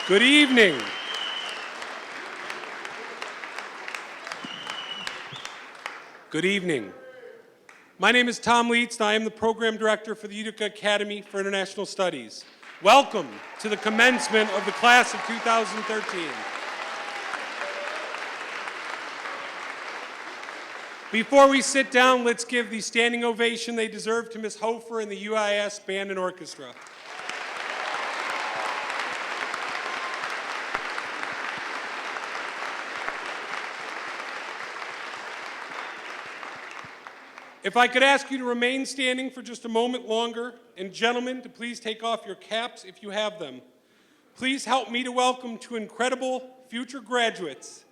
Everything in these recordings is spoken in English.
Good evening. Good evening. My name is Tom Leitz, and I am the Program Director for the Utica Academy for International Studies. Welcome to the commencement of the class of 2013. Before we sit down, let's give the standing ovation they deserve to Ms. Hofer and the UIS Band and Orchestra. If I could ask you to remain standing for just a moment longer, and gentlemen, to please take off your caps if you have them. Please help me to welcome two incredible future graduates,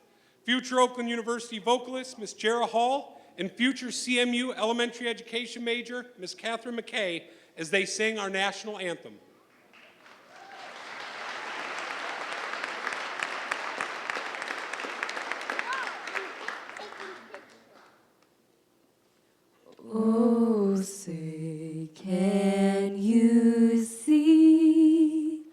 future Oakland University vocalist, Ms. Jara Hall, and future CMU elementary education major, Ms. Catherine McKay, as they sing our national anthem. Oh, say, can you see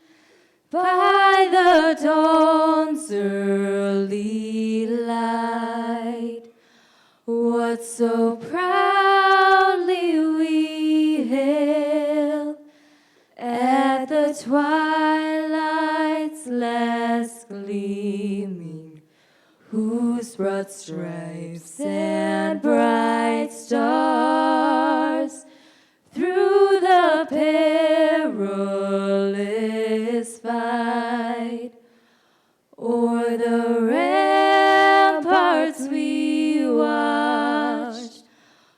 by the dawn's early light what so proudly we hailed at the twilight's last gleaming, whose broad stripes and bright stars through the perilous fight o'er the ramparts we watched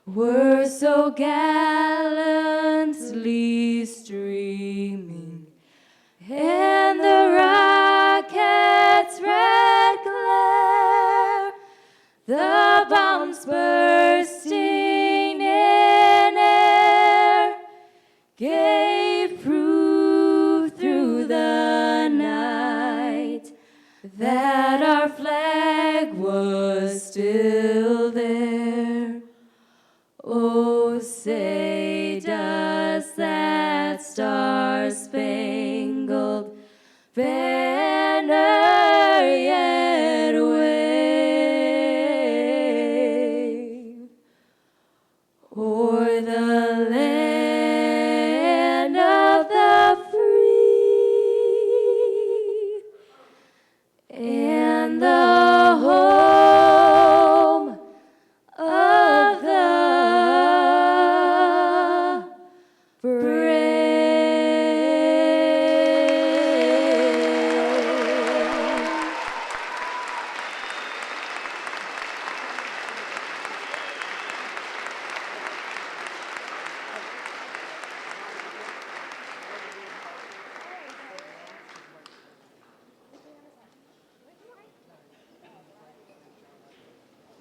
were so gallantly streaming, and the rocket's red glare, the bombs bursting in air, gave proof through the night that our flag was still there. Oh, say, does that star-spangled banner yet wave o'er the land of the free and the home of the brave?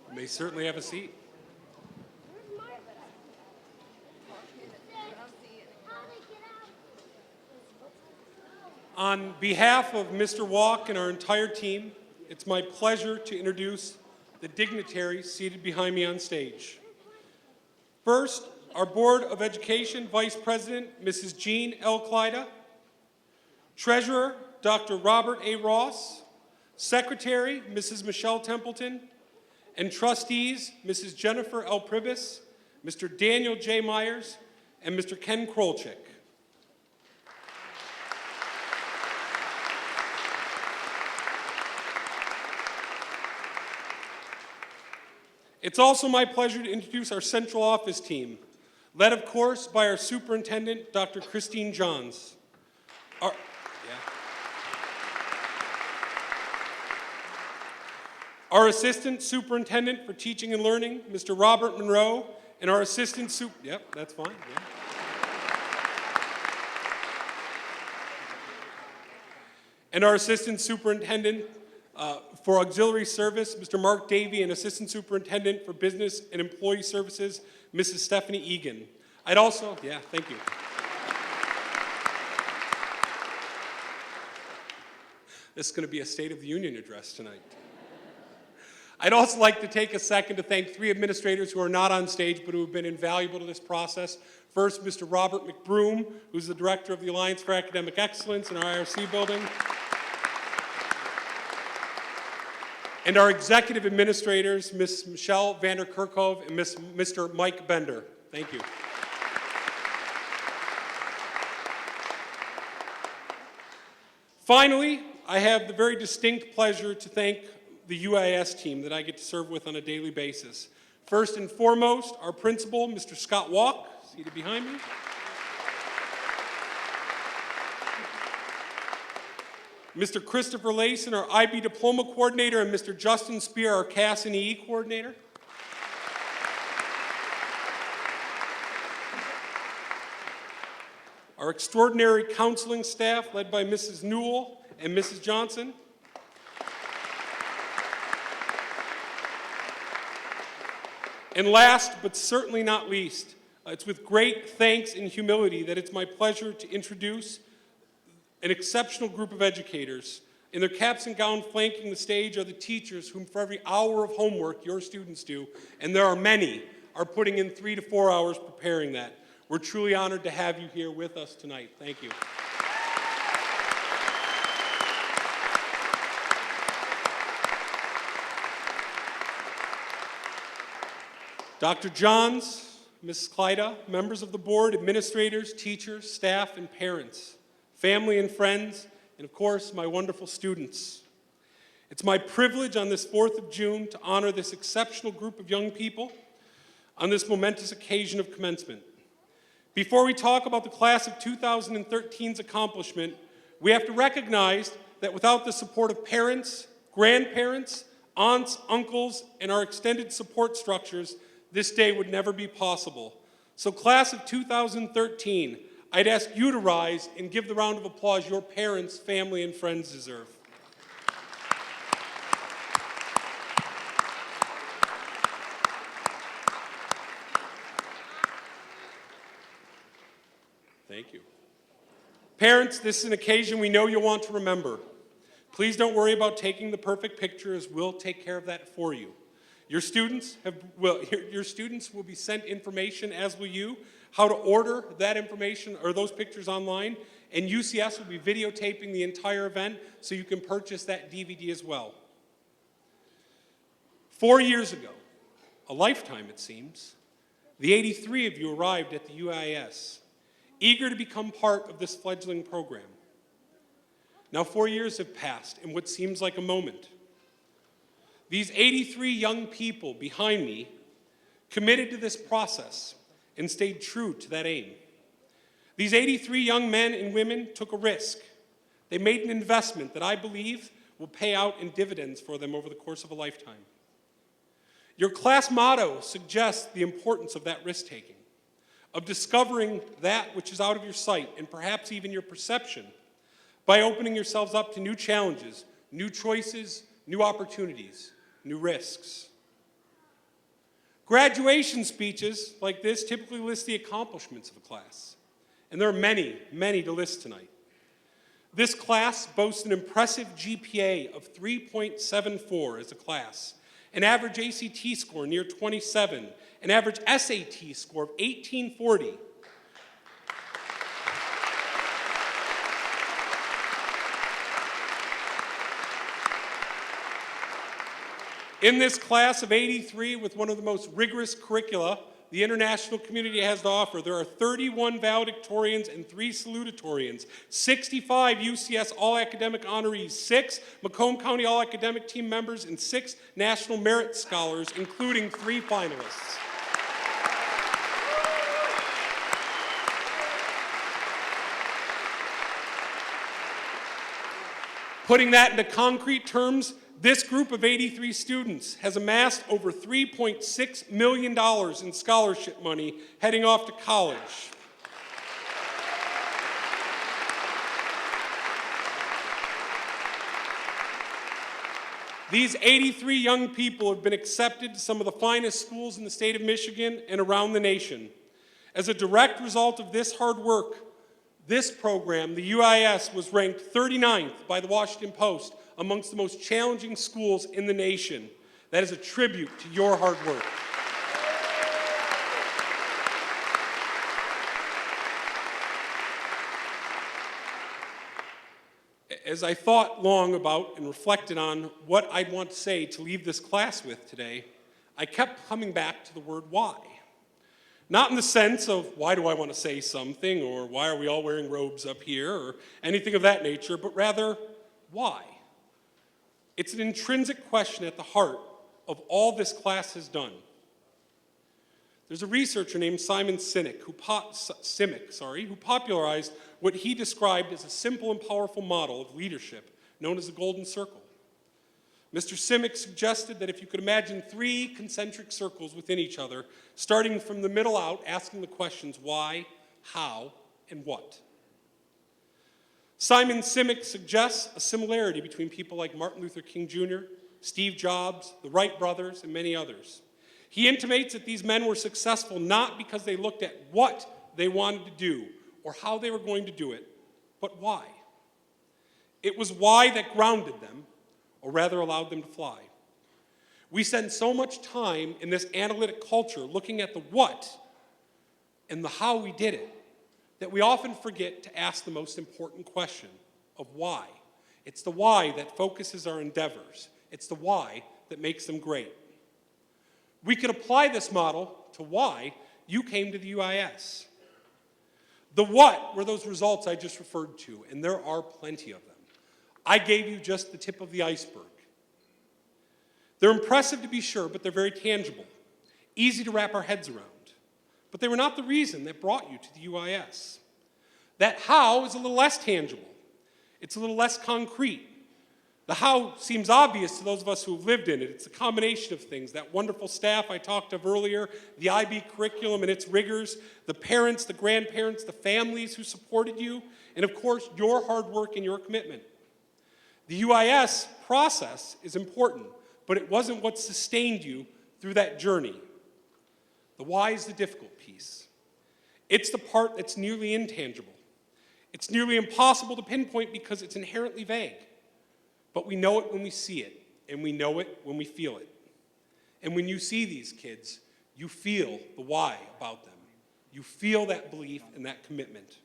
You may certainly have a seat. On behalf of Mr. Walk and our entire team, it's my pleasure to introduce the dignitaries seated behind me on stage. First, our Board of Education Vice President, Mrs. Jean L. Klida, Treasurer, Dr. Robert A. Ross, Secretary, Mrs. Michelle Templeton, and Trustees, Mrs. Jennifer L. Pribis, Mr. Daniel J. Myers, and Mr. Ken Krolczyk. It's also my pleasure to introduce our central office team, led, of course, by our superintendent, Dr. Christine Johns. Our assistant superintendent for teaching and learning, Mr. Robert Monroe, and our assistant yep, that's fine. Yeah. And our assistant superintendent for auxiliary service, Mr. Mark Davey, and assistant superintendent for business and employee services, Mrs. Stephanie Egan. I'd also, thank you. This is going to be a State of the Union address tonight. I'd also like to take a second to thank three administrators who are not on stage but who have been invaluable to this process. First, Mr. Robert McBroom, who's the director of the Alliance for Academic Excellence in our IRC building. and our executive administrators, Ms. Michelle Vanderkerkhove and Mr. Mike Bender. Thank you. Finally, I have the very distinct pleasure to thank the UIS team that I get to serve with on a daily basis. First and foremost, our principal, Mr. Scott Walk, seated behind me. Mr. Christopher Layson, our IB Diploma Coordinator, and Mr. Justin Spear, our CAS and EE Coordinator. Our extraordinary counseling staff, led by Mrs. Newell and Mrs. Johnson. And last, but certainly not least, it's with great thanks and humility that it's my pleasure to introduce an exceptional group of educators. In their caps and gowns flanking the stage are the teachers whom for every hour of homework your students do, and there are many, are putting in 3 to 4 hours preparing that. We're truly honored to have you here with us tonight. Thank you. Dr. Johns, Mrs. Klida, members of the board, administrators, teachers, staff, and parents, family and friends, and of course, my wonderful students. It's my privilege on this 4th of June to honor this exceptional group of young people on this momentous occasion of commencement. Before we talk about the class of 2013's accomplishment, we have to recognize that without the support of parents, grandparents, aunts, uncles, and our extended support structures, this day would never be possible. So class of 2013, I'd ask you to rise and give the round of applause your parents, family, and friends deserve. Thank you. Parents, this is an occasion we know you'll want to remember. Please don't worry about taking the perfect picture, as we'll take care of that for you. Your students will be sent information, as will you, how to order that information or those pictures online, and UCS will be videotaping the entire event so you can purchase that DVD as well. 4 years ago, a lifetime it seems, the 83 of you arrived at the UIS, eager to become part of this fledgling program. Now 4 years have passed in what seems like a moment. These 83 young people behind me committed to this process and stayed true to that aim. These 83 young men and women took a risk. They made an investment that I believe will pay out in dividends for them over the course of a lifetime. Your class motto suggests the importance of that risk-taking, of discovering that which is out of your sight and perhaps even your perception by opening yourselves up to new challenges, new choices, new opportunities, new risks. Graduation speeches like this typically list the accomplishments of a class, and there are many, many to list tonight. This class boasts an impressive GPA of 3.74 as a class, an average ACT score near 27, an average SAT score of 1840. In this class of 83, with one of the most rigorous curricula the international community has to offer, there are 31 valedictorians and 3 salutatorians, 65 UCS All-Academic honorees, 6 Macomb County All-Academic team members, and 6 National Merit Scholars, including 3 finalists. Putting that into concrete terms, this group of 83 students has amassed over $3.6 million in scholarship money heading off to college. These 83 young people have been accepted to some of the finest schools in the state of Michigan and around the nation. As a direct result of this hard work, this program, the UIS, was ranked 39th by the Washington Post amongst the most challenging schools in the nation. That is a tribute to your hard work. As I thought long about and reflected on what I'd want to say to leave this class with today, I kept coming back to the word why. Not in the sense of why do I want to say something, or why are we all wearing robes up here, or anything of that nature, but rather, why? It's an intrinsic question at the heart of all this class has done. There's a researcher named Simon Sinek who popularized what he described as a simple and powerful model of leadership known as the Golden Circle. Mr. Simek suggested that if you could imagine 3 concentric circles within each other, starting from the middle out, asking the questions why, how, and what. Simon Sinek suggests a similarity between people like Martin Luther King Jr., Steve Jobs, the Wright brothers, and many others. He intimates that these men were successful not because they looked at what they wanted to do or how they were going to do it, but why. It was why that grounded them, or rather allowed them to fly. We spend so much time in this analytic culture looking at the what and the how we did it that we often forget to ask the most important question of why. It's the why that focuses our endeavors. It's the why that makes them great. We could apply this model to why you came to the UIS. The what were those results I just referred to, and there are plenty of them. I gave you just the tip of the iceberg. They're impressive to be sure, but they're very tangible, easy to wrap our heads around. But they were not the reason that brought you to the UIS. That how is a little less tangible. It's a little less concrete. The how seems obvious to those of us who have lived in it. It's a combination of things. That wonderful staff I talked of earlier, the IB curriculum and its rigors, the parents, the grandparents, the families who supported you, and of course, your hard work and your commitment. The UIS process is important, but it wasn't what sustained you through that journey. The why is the difficult piece. It's the part that's nearly intangible. It's nearly impossible to pinpoint because it's inherently vague. But we know it when we see it, and we know it when we feel it. And when you see these kids, you feel the why about them. You feel that belief and that commitment.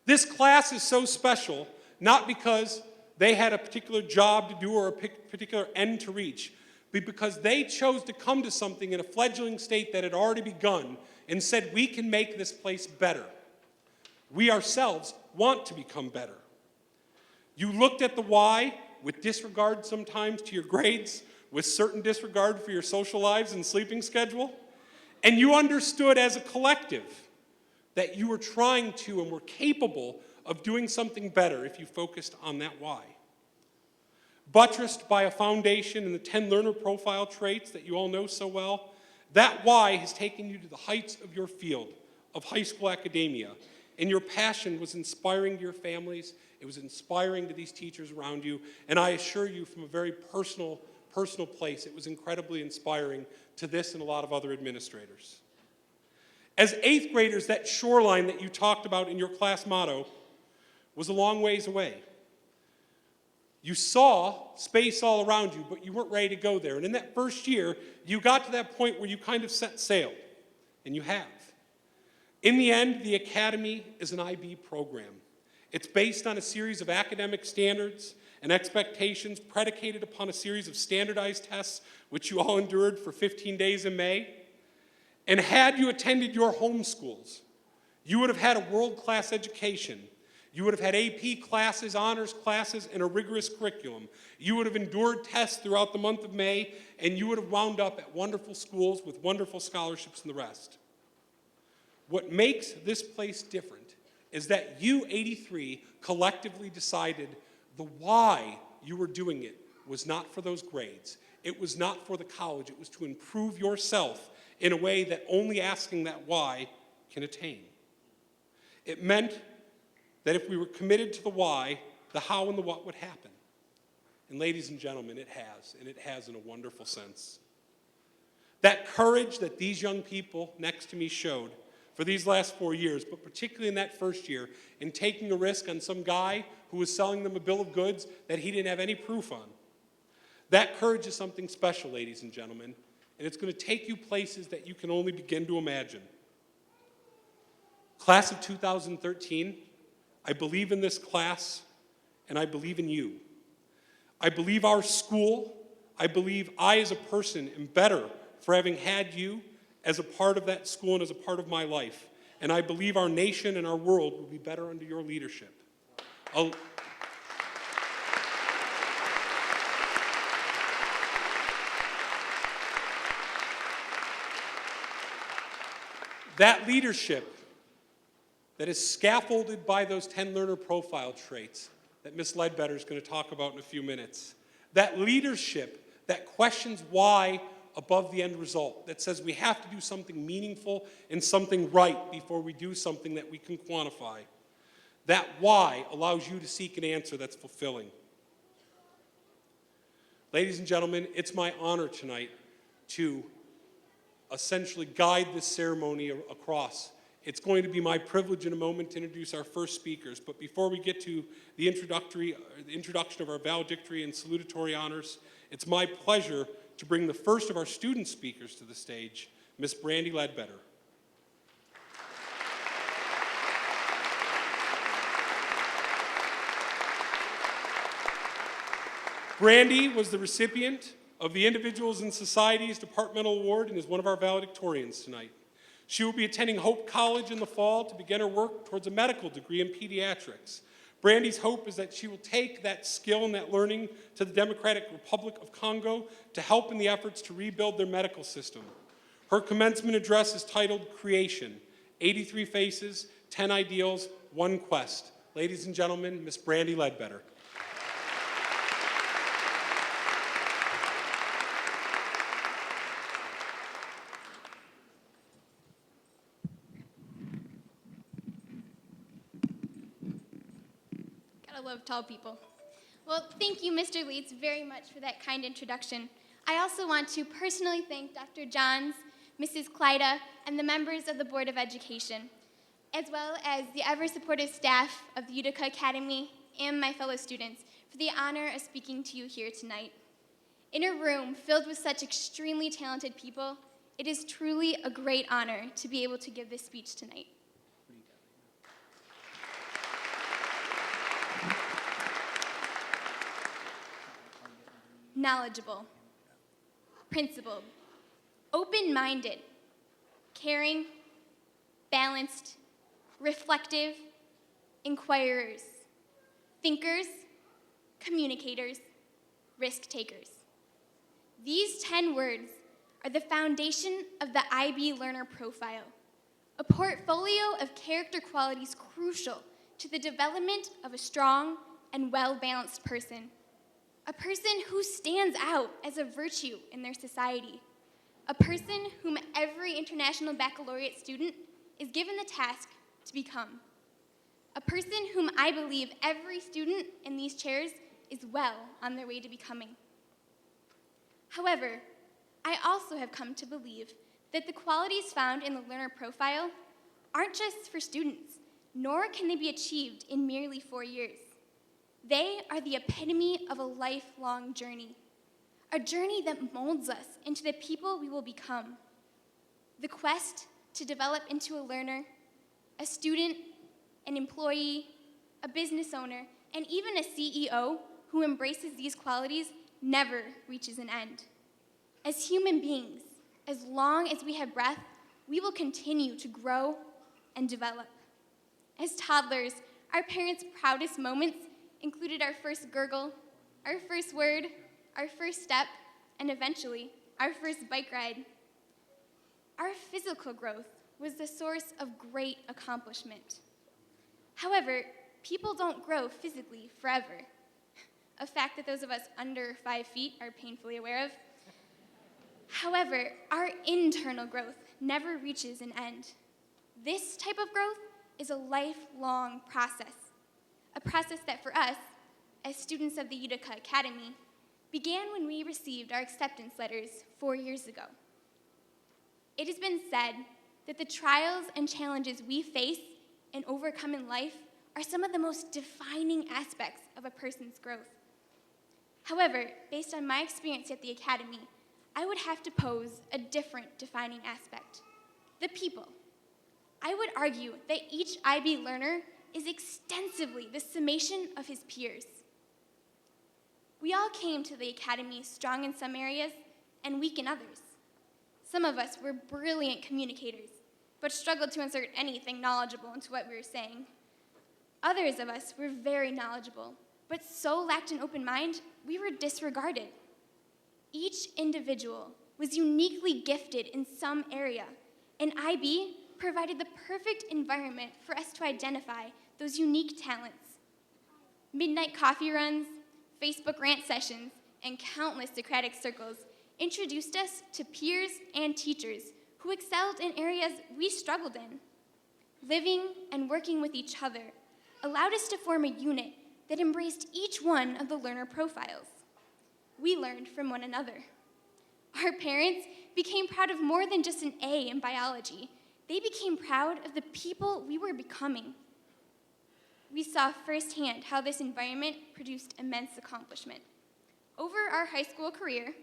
This class is so special, not because they had a particular job to do or a particular end to reach, but because they chose to come to something in a fledgling state that had already begun and said, we can make this place better. We ourselves want to become better. You looked at the why with disregard sometimes to your grades, with certain disregard for your social lives and sleeping schedule, and you understood as a collective that you were trying to and were capable of doing something better if you focused on that why. Buttressed by a foundation in the 10 learner profile traits that you all know so well, that why has taken you to the heights of your field of high school academia, and your passion was inspiring to your families. It was inspiring to these teachers around you, and I assure you from a very personal place, it was incredibly inspiring to this and a lot of other administrators. As 8th graders, that shoreline that you talked about in your class motto was a long ways away. You saw space all around you, but you weren't ready to go there. And in that first year, you got to that point where you kind of set sail, and you have. In the end, the Academy is an IB program. It's based on a series of academic standards and expectations predicated upon a series of standardized tests, which you all endured for 15 days in May. And had you attended your home schools, you would have had a world-class education. You would have had AP classes, honors classes, and a rigorous curriculum. You would have endured tests throughout the month of May, and you would have wound up at wonderful schools with wonderful scholarships and the rest. What makes this place different is that you, 83, collectively decided the why you were doing it was not for those grades. It was not for the college. It was to improve yourself in a way that only asking that why can attain. It meant that if we were committed to the why, the how and the what would happen. And ladies and gentlemen, it has, and it has in a wonderful sense. That courage that these young people next to me showed for these last 4 years, but particularly in that first year, in taking a risk on some guy who was selling them a bill of goods that he didn't have any proof on. That courage is something special, ladies and gentlemen, and it's going to take you places that you can only begin to imagine. Class of 2013, I believe in this class, and I believe in you. I believe our school, I believe I as a person am better for having had you as a part of that school and as a part of my life. And I believe our nation and our world will be better under your leadership. That leadership that is scaffolded by those 10 learner profile traits that Ms. Ledbetter is going to talk about in a few minutes. That leadership that questions why above the end result, that says we have to do something meaningful and something right before we do something that we can quantify. That why allows you to seek an answer that's fulfilling. Ladies and gentlemen, it's my honor tonight to essentially guide this ceremony across. It's going to be my privilege in a moment to introduce our first speakers, but before we get to the introduction of our valedictory and salutatory honors, it's my pleasure to bring the first of our student speakers to the stage, Miss Brandy Ledbetter. Brandy was the recipient of the Individuals in Society's Departmental Award and is one of our valedictorians tonight. She will be attending Hope College in the fall to begin her work towards a medical degree in pediatrics. Brandy's hope is that she will take that skill and that learning to the Democratic Republic of Congo to help in the efforts to rebuild their medical system. Her commencement address is titled Creation, 83 Faces, 10 Ideals, 1 Quest. Ladies and gentlemen, Miss Brandy Ledbetter. I love tall people. Well, thank you, Mr. Leeds, very much for that kind introduction. I also want to personally thank Dr. Johns, Mrs. Klida, and the members of the Board of Education, as well as the ever-supportive staff of the Utica Academy and my fellow students for the honor of speaking to you here tonight. In a room filled with such extremely talented people, it is truly a great honor to be able to give this speech tonight. Knowledgeable, principled, open-minded, caring, balanced, reflective, inquirers, thinkers, communicators, risk-takers. These 10 words are the foundation of the IB Learner Profile, a portfolio of character qualities crucial to the development of a strong and well-balanced person. A person who stands out as a virtue in their society. A person whom every International Baccalaureate student is given the task to become. A person whom I believe every student in these chairs is well on their way to becoming. However, I also have come to believe that the qualities found in the learner profile aren't just for students, nor can they be achieved in merely 4 years. They are the epitome of a lifelong journey, a journey that molds us into the people we will become. The quest to develop into a learner, a student, an employee, a business owner, and even a CEO who embraces these qualities never reaches an end. As human beings, as long as we have breath, we will continue to grow and develop. As toddlers, our parents' proudest moments included our first gurgle, our first word, our first step, and eventually, our first bike ride. Our physical growth was the source of great accomplishment. However, people don't grow physically forever, a fact that those of us under 5 feet are painfully aware of. However, our internal growth never reaches an end. This type of growth is a lifelong process. A process that for us, as students of the Utica Academy, began when we received our acceptance letters 4 years ago. It has been said that the trials and challenges we face and overcome in life are some of the most defining aspects of a person's growth. However, based on my experience at the Academy, I would have to pose a different defining aspect: the people. I would argue that each IB learner is extensively the summation of his peers. We all came to the academy strong in some areas and weak in others. Some of us were brilliant communicators, but struggled to insert anything knowledgeable into what we were saying. Others of us were very knowledgeable, but so lacked an open mind, we were disregarded. Each individual was uniquely gifted in some area, and IB provided the perfect environment for us to identify those unique talents. Midnight coffee runs, Facebook rant sessions, and countless Socratic circles introduced us to peers and teachers who excelled in areas we struggled in. Living and working with each other allowed us to form a unit that embraced each one of the learner profiles. We learned from one another. Our parents became proud of more than just an A in biology. They became proud of the people we were becoming. We saw firsthand how this environment produced immense accomplishment. Over our high school career,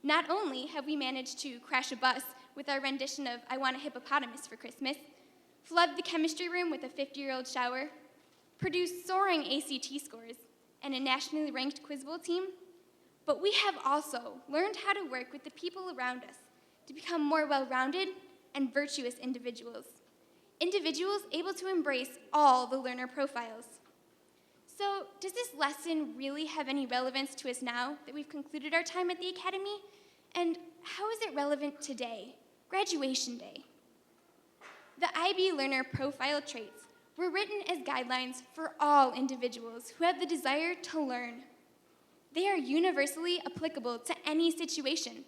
not only have we managed to crash a bus with our rendition of I Want a Hippopotamus for Christmas, flood the chemistry room with a 50-year-old shower, produce soaring ACT scores, and a nationally ranked quiz bowl team, but we have also learned how to work with the people around us to become more well-rounded and virtuous individuals. Individuals able to embrace all the learner profiles. So, does this lesson really have any relevance to us now that we've concluded our time at the Academy? And how is it relevant today, graduation day? The IB learner profile traits were written as guidelines for all individuals who have the desire to learn. They are universally applicable to any situation,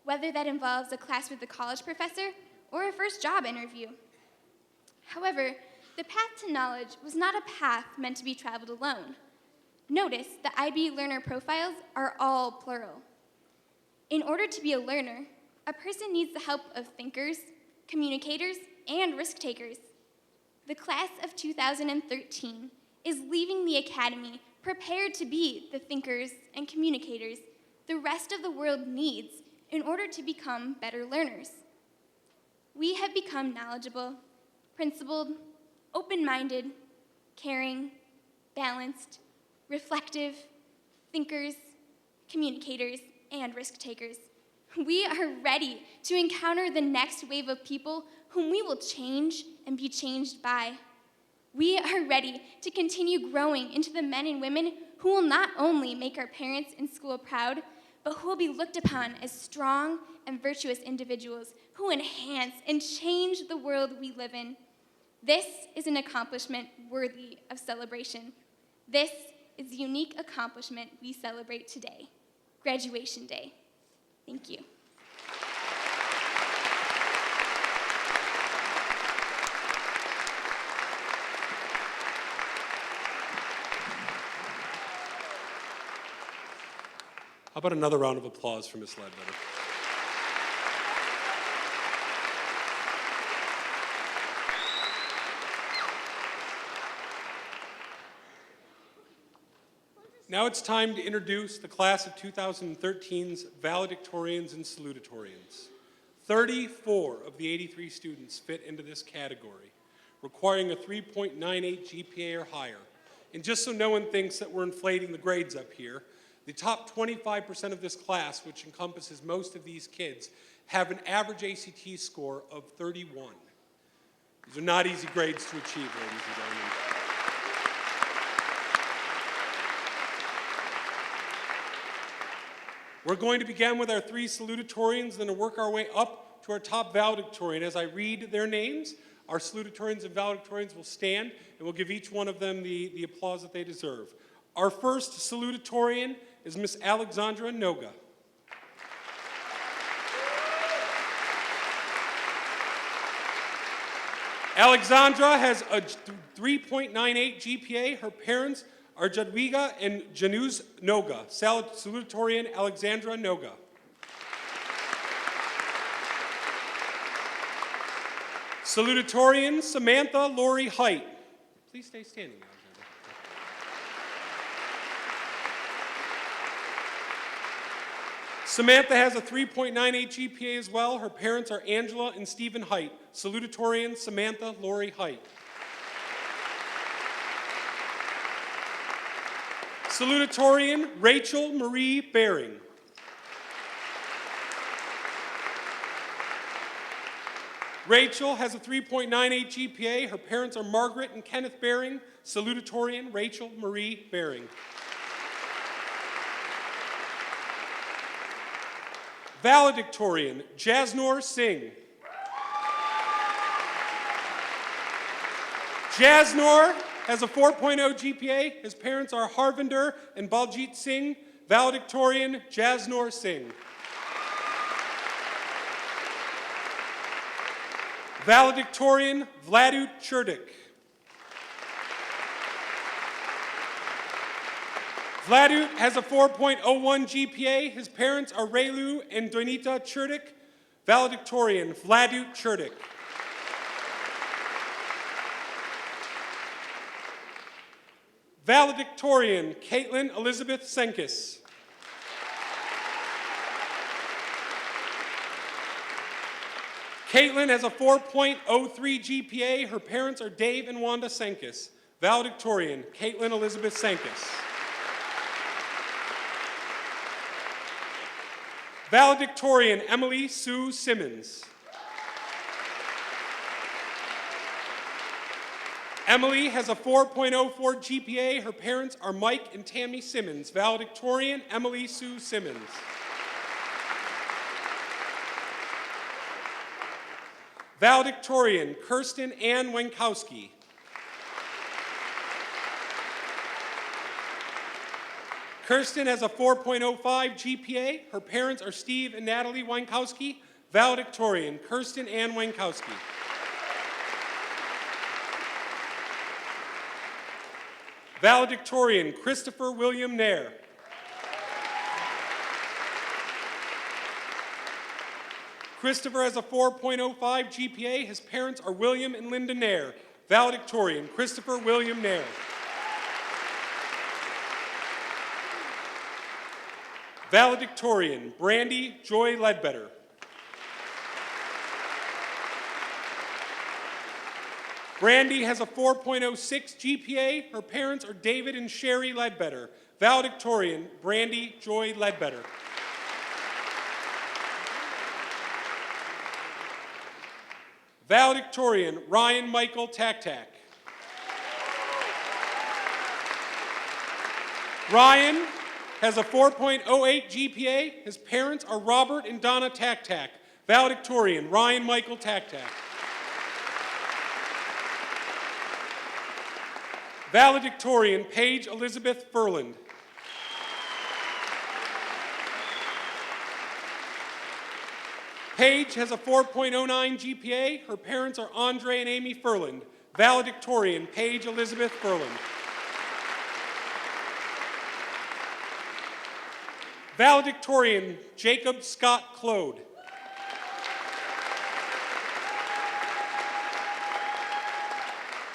whether that involves a class with a college professor or a first job interview. However, the path to knowledge was not a path meant to be traveled alone. Notice the IB learner profiles are all plural. In order to be a learner, a person needs the help of thinkers, communicators, and risk takers. The class of 2013 is leaving the academy prepared to be the thinkers and communicators the rest of the world needs in order to become better learners. We have become knowledgeable, principled, open-minded, caring, balanced, reflective, thinkers, communicators, and risk takers. We are ready to encounter the next wave of people whom we will change and be changed by. We are ready to continue growing into the men and women who will not only make our parents and school proud, but who will be looked upon as strong and virtuous individuals who enhance and change the world we live in. This is an accomplishment worthy of celebration. This is the unique accomplishment we celebrate today, Graduation Day. Thank you. How about another round of applause for Ms. Ledbetter? Now it's time to introduce the class of 2013's valedictorians and salutatorians. 34 of the 83 students fit into this category, requiring a 3.98 GPA or higher. And just so no one thinks that we're inflating the grades up here, the top 25% of this class, which encompasses most of these kids, have an average ACT score of 31. These are not easy grades to achieve, ladies and gentlemen. We're going to begin with our three salutatorians, then to work our way up to our top valedictorian. As I read their names, our salutatorians and valedictorians will stand, and we'll give each one of them the applause that they deserve. Our first salutatorian is Miss Alexandra Noga. Alexandra has a 3.98 GPA. Her parents are Jadwiga and Januz Noga. Salutatorian Alexandra Noga. Salutatorian Samantha Lori Height. Please stay standing, Alexandra. Samantha has a 3.98 GPA as well. Her parents are Angela and Stephen Height. Salutatorian Samantha Lori Height. Salutatorian Rachel Marie Baring. Rachel has a 3.98 GPA. Her parents are Margaret and Kenneth Baring. Salutatorian Rachel Marie Baring. Valedictorian Jasnor Singh. Jasnor has a 4.0 GPA. His parents are Harvinder and Baljit Singh. Valedictorian Jasnor Singh. Valedictorian Vladut Churdik. Vladut has a 4.01 GPA. His parents are Raylu and Donita Churdik. Valedictorian Vladut Churdik. Valedictorian Caitlin Elizabeth Senkis. Caitlin has a 4.03 GPA. Her parents are Dave and Wanda Senkis. Valedictorian Caitlin Elizabeth Senkis. Valedictorian Emily Sue Simmons. Emily has a 4.04 GPA. Her parents are Mike and Tammy Simmons. Valedictorian Emily Sue Simmons. Valedictorian Kirsten Ann Wenkowski. Kirsten has a 4.05 GPA. Her parents are Steve and Natalie Wenkowski. Valedictorian Kirsten Ann Wenkowski. Valedictorian Christopher William Nair. Christopher has a 4.05 GPA. His parents are William and Linda Nair. Valedictorian Christopher William Nair. Valedictorian Brandy Joy Ledbetter. Brandy has a 4.06 GPA. Her parents are David and Sherry Ledbetter. Valedictorian Brandy Joy Ledbetter. Valedictorian Ryan Michael Taktak. Ryan has a 4.08 GPA. His parents are Robert and Donna Taktak. Valedictorian Ryan Michael Taktak. Valedictorian Paige Elizabeth Furland. Paige has a 4.09 GPA. Her parents are Andre and Amy Furland. Valedictorian Paige Elizabeth Furland. Valedictorian Jacob Scott Claude.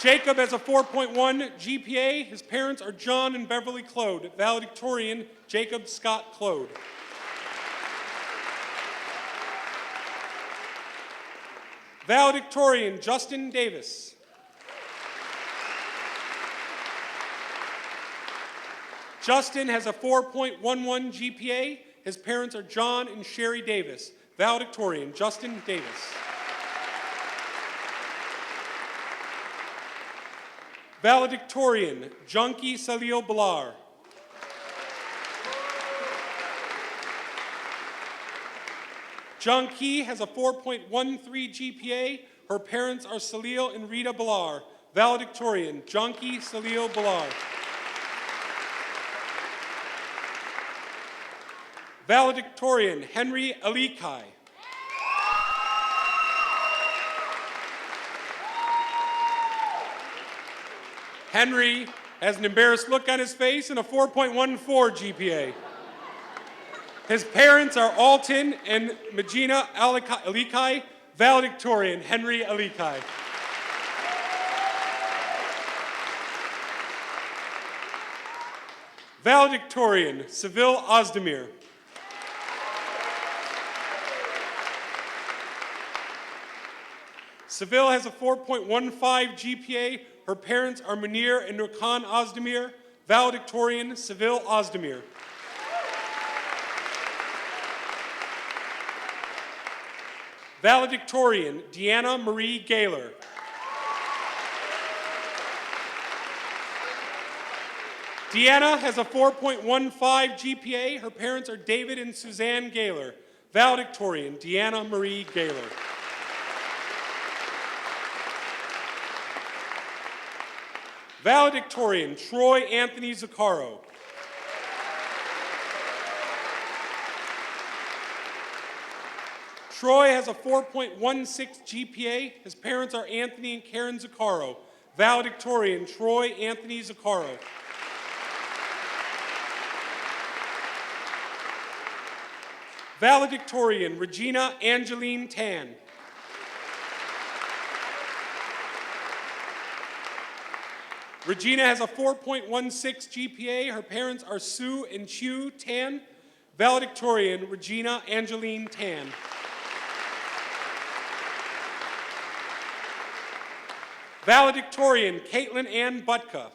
Jacob has a 4.1 GPA. His parents are John and Beverly Claude. Valedictorian Jacob Scott Claude. Valedictorian Justin Davis. Justin has a 4.11 GPA. His parents are John and Sherry Davis. Valedictorian Justin Davis. Valedictorian Junkie Salil Balar. Junkie has a 4.13 GPA. Her parents are Salil and Rita Balar. Valedictorian Junkie Salil Balar. Valedictorian Henry Alikai. Henry has an embarrassed look on his face and a 4.14 GPA. His parents are Alton and Magina Alikai. Valedictorian Henry Alikai. Valedictorian Seville Ozdemir. Seville has a 4.15 GPA. Her parents are Munir and Nurkan Ozdemir. Valedictorian Seville Ozdemir. Valedictorian Deanna Marie Gaylor. Deanna has a 4.15 GPA. Her parents are David and Suzanne Gaylor. Valedictorian Deanna Marie Gaylor. Valedictorian Troy Anthony Zaccaro. Troy has a 4.16 GPA. His parents are Anthony and Karen Zaccaro. Valedictorian Troy Anthony Zaccaro. Valedictorian Regina Angeline Tan. Regina has a 4.16 GPA. Her parents are Sue and Chu Tan. Valedictorian Regina Angeline Tan. Valedictorian Caitlin Ann Butka.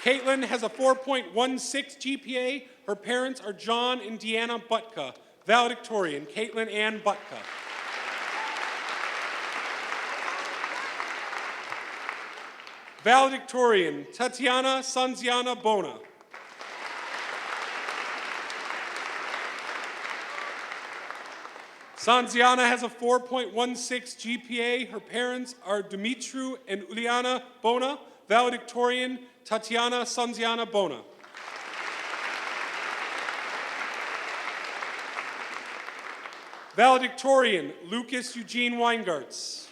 Caitlin has a 4.16 GPA. Her parents are John and Deanna Butka. Valedictorian Caitlin Ann Butka. Valedictorian Tatiana Sanziana Bona. Sanziana has a 4.16 GPA. Her parents are Dumitru and Uliana Bona. Valedictorian Tatiana Sanziana Bona. Valedictorian Lucas Eugene Weingartz.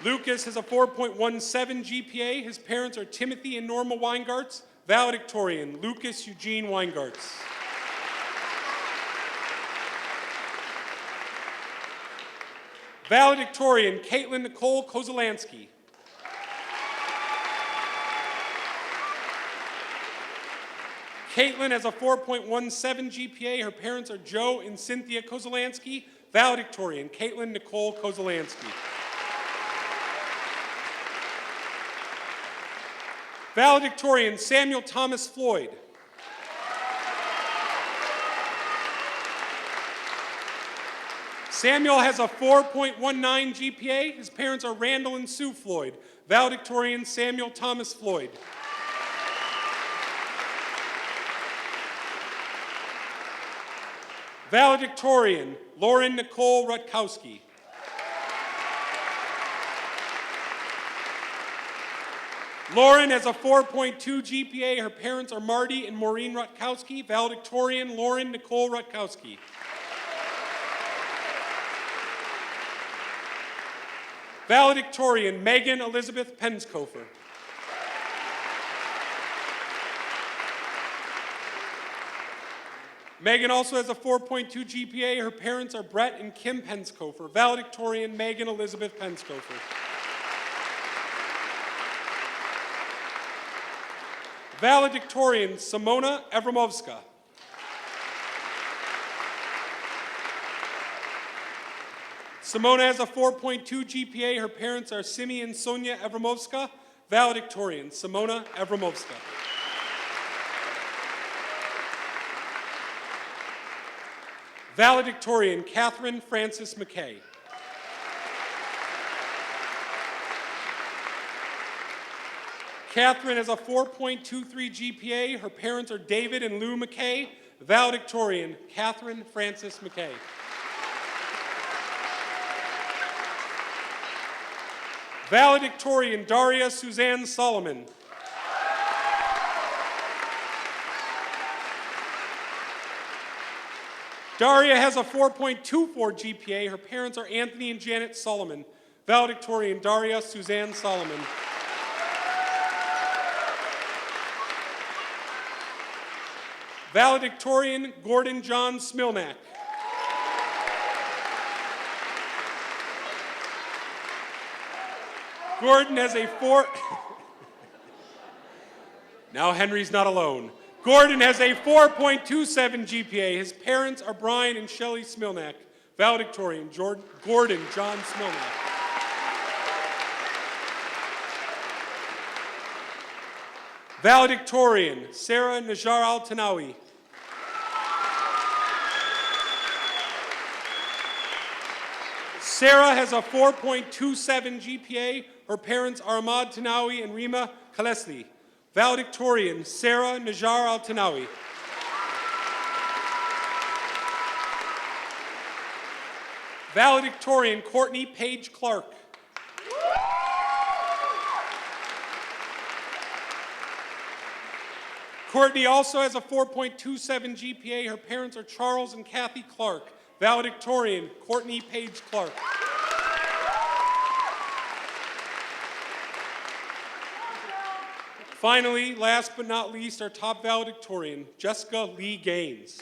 Lucas has a 4.17 GPA. His parents are Timothy and Norma Weingartz. Valedictorian Lucas Eugene Weingartz. Valedictorian Caitlin Nicole Kozolansky. Caitlin has a 4.17 GPA. Her parents are Joe and Cynthia Kozolansky. Valedictorian Caitlin Nicole Kozolansky. Valedictorian Samuel Thomas Floyd. Samuel has a 4.19 GPA. His parents are Randall and Sue Floyd. Valedictorian Samuel Thomas Floyd. Valedictorian Lauren Nicole Rutkowski. Lauren has a 4.2 GPA. Her parents are Marty and Maureen Rutkowski. Valedictorian Lauren Nicole Rutkowski. Valedictorian Megan Elizabeth Penskofer. Megan also has a 4.2 GPA. Her parents are Brett and Kim Penskofer. Valedictorian Megan Elizabeth Penskofer. Valedictorian Simona Evramovska. Simona has a 4.2 GPA. Her parents are Simi and Sonia Evramovska. Valedictorian Simona Evramovska. Valedictorian Catherine Francis McKay. Catherine has a 4.23 GPA. Her parents are David and Lou McKay. Valedictorian Catherine Francis McKay. Valedictorian Daria Suzanne Solomon. Daria has a 4.24 GPA. Her parents are Anthony and Janet Solomon. Valedictorian Daria Suzanne Solomon. Valedictorian Gordon John Smilnak. Gordon has a Now Henry's not alone. Gordon has a 4.27 GPA. His parents are Brian and Shelley Smilnak. Valedictorian, Gordon John Smilnak. Valedictorian, Sarah Najar Al-Tanawi. Sarah has a 4.27 GPA. Her parents are Ahmad Tanawi and Rima Kalesli. Valedictorian, Sarah Najar Al-Tanawi. Valedictorian, Courtney Page Clark. Courtney also has a 4.27 GPA. Her parents are Charles and Kathy Clark. Valedictorian, Courtney Page Clark. Finally, last but not least, our top valedictorian, Jessica Lee Gaines.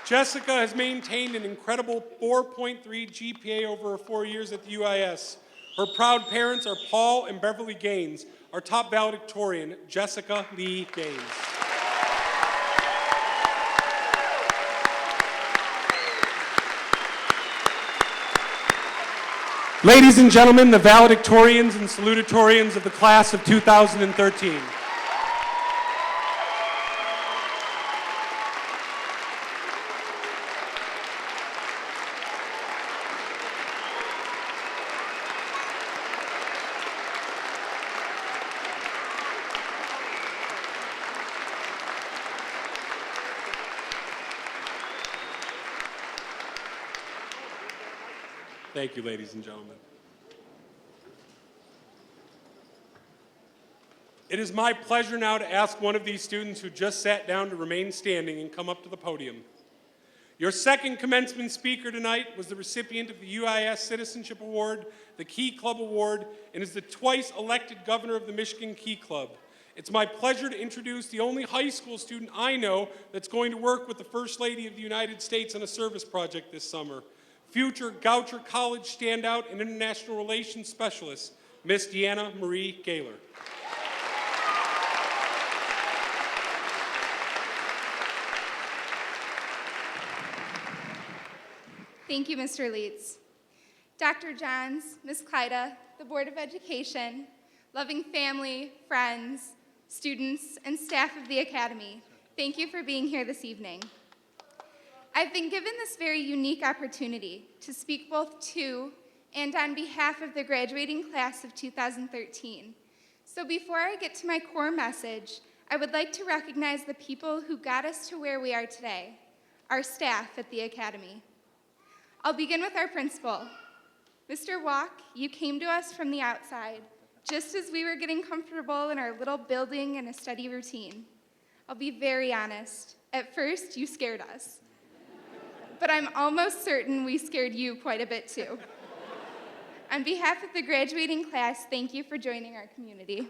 Jessica has maintained an incredible 4.3 GPA over her 4 years at the UIS. Her proud parents are Paul and Beverly Gaines. Our top valedictorian, Jessica Lee Gaines. Ladies and gentlemen, the valedictorians and salutatorians of the class of 2013. Thank you, ladies and gentlemen. It is my pleasure now to ask one of these students who just sat down to remain standing and come up to the podium. Your second commencement speaker tonight was the recipient of the UIS Citizenship Award, the Key Club Award, and is the twice elected governor of the Michigan Key Club. It's my pleasure to introduce the only high school student I know that's going to work with the First Lady of the United States on a service project this summer. Future Goucher College standout and international relations specialist, Miss Deanna Marie Gaylor. Thank you, Mr. Leeds. Dr. Johns, Ms. Klida, the Board of Education, loving family, friends, students, and staff of the Academy, thank you for being here this evening. I've been given this very unique opportunity to speak both to and on behalf of the graduating class of 2013. So before I get to my core message, I would like to recognize the people who got us to where we are today, our staff at the Academy. I'll begin with our principal. Mr. Walk, you came to us from the outside, just as we were getting comfortable in our little building and a study routine. I'll be very honest, at first you scared us. But I'm almost certain we scared you quite a bit too. On behalf of the graduating class, thank you for joining our community.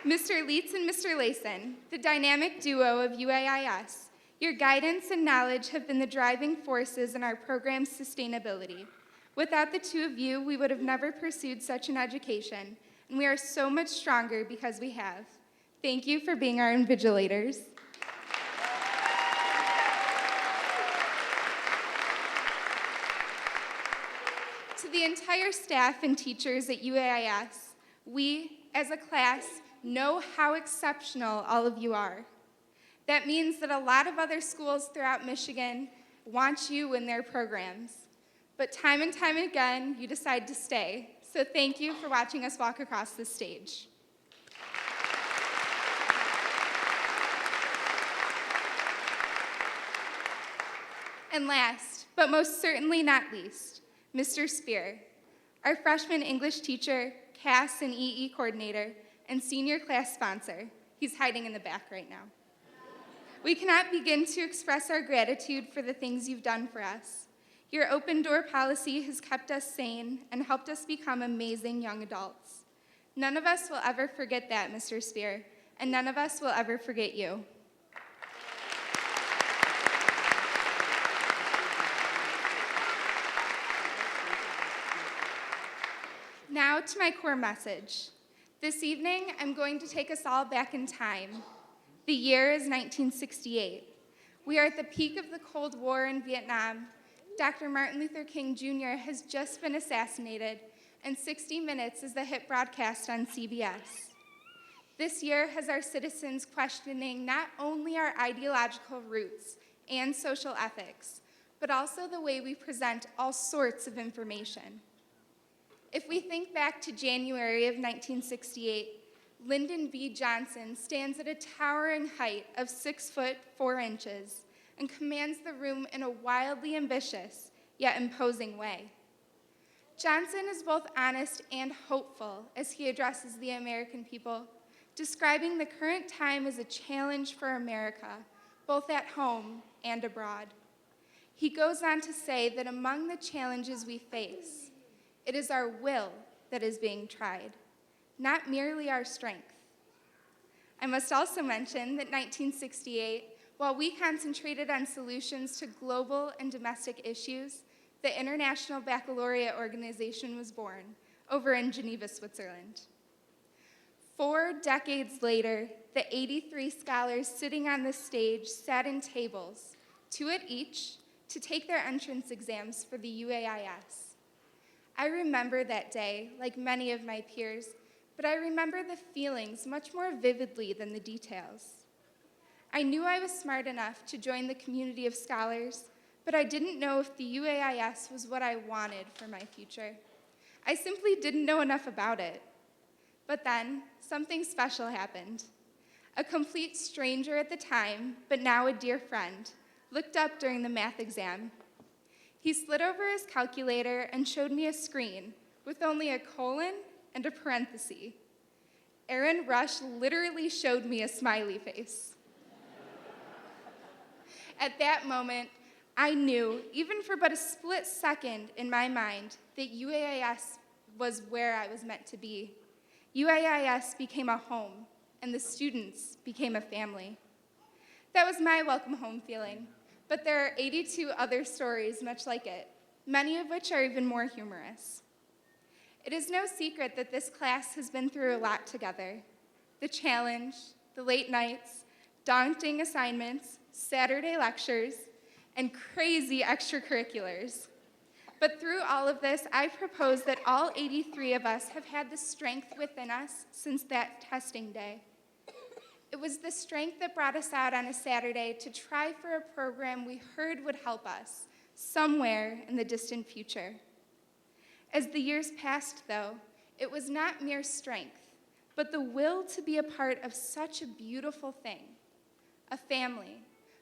Mr. Leitz and Mr. Layson, the dynamic duo of UAIS, your guidance and knowledge have been the driving forces in our program's sustainability. Without the two of you, we would have never pursued such an education, and we are so much stronger because we have. Thank you for being our invigilators. To the entire staff and teachers at UAIS, we, as a class, know how exceptional all of you are. That means that a lot of other schools throughout Michigan want you in their programs. But time and time again, you decide to stay. So thank you for watching us walk across this stage. And last, but most certainly not least, Mr. Spear, our freshman English teacher, CAS and EE coordinator, and senior class sponsor. He's hiding in the back right now. We cannot begin to express our gratitude for the things you've done for us. Your open door policy has kept us sane and helped us become amazing young adults. None of us will ever forget that, Mr. Spear, and none of us will ever forget you. Now to my core message. This evening, I'm going to take us all back in time. The year is 1968. We are at the peak of the Cold War in Vietnam. Dr. Martin Luther King Jr. has just been assassinated, and 60 Minutes is the hit broadcast on CBS. This year has our citizens questioning not only our ideological roots and social ethics, but also the way we present all sorts of information. If we think back to January of 1968, Lyndon B. Johnson stands at a towering height of 6 foot 4 inches and commands the room in a wildly ambitious yet imposing way. Johnson is both honest and hopeful as he addresses the American people, describing the current time as a challenge for America, both at home and abroad. He goes on to say that among the challenges we face, it is our will that is being tried, not merely our strength. I must also mention that 1968, while we concentrated on solutions to global and domestic issues, the International Baccalaureate Organization was born over in Geneva, Switzerland. 4 decades later, the 83 scholars sitting on this stage sat in tables, 2 at each, to take their entrance exams for the UAIS. I remember that day, like many of my peers, but I remember the feelings much more vividly than the details. I knew I was smart enough to join the community of scholars, but I didn't know if the UAIS was what I wanted for my future. I simply didn't know enough about it. But then, something special happened. A complete stranger at the time, but now a dear friend, looked up during the math exam. He slid over his calculator and showed me a screen with only a colon and a parenthesis. Aaron Rush literally showed me a smiley face. At that moment, I knew, even for but a split second in my mind, that UAIS was where I was meant to be. UAIS became a home, and the students became a family. That was my welcome home feeling. But there are 82 other stories much like it, many of which are even more humorous. It is no secret that this class has been through a lot together. The challenge, the late nights, daunting assignments, Saturday lectures, and crazy extracurriculars. But through all of this, I propose that all 83 of us have had the strength within us since that testing day. It was the strength that brought us out on a Saturday to try for a program we heard would help us somewhere in the distant future. As the years passed, though, it was not mere strength, but the will to be a part of such a beautiful thing, a family,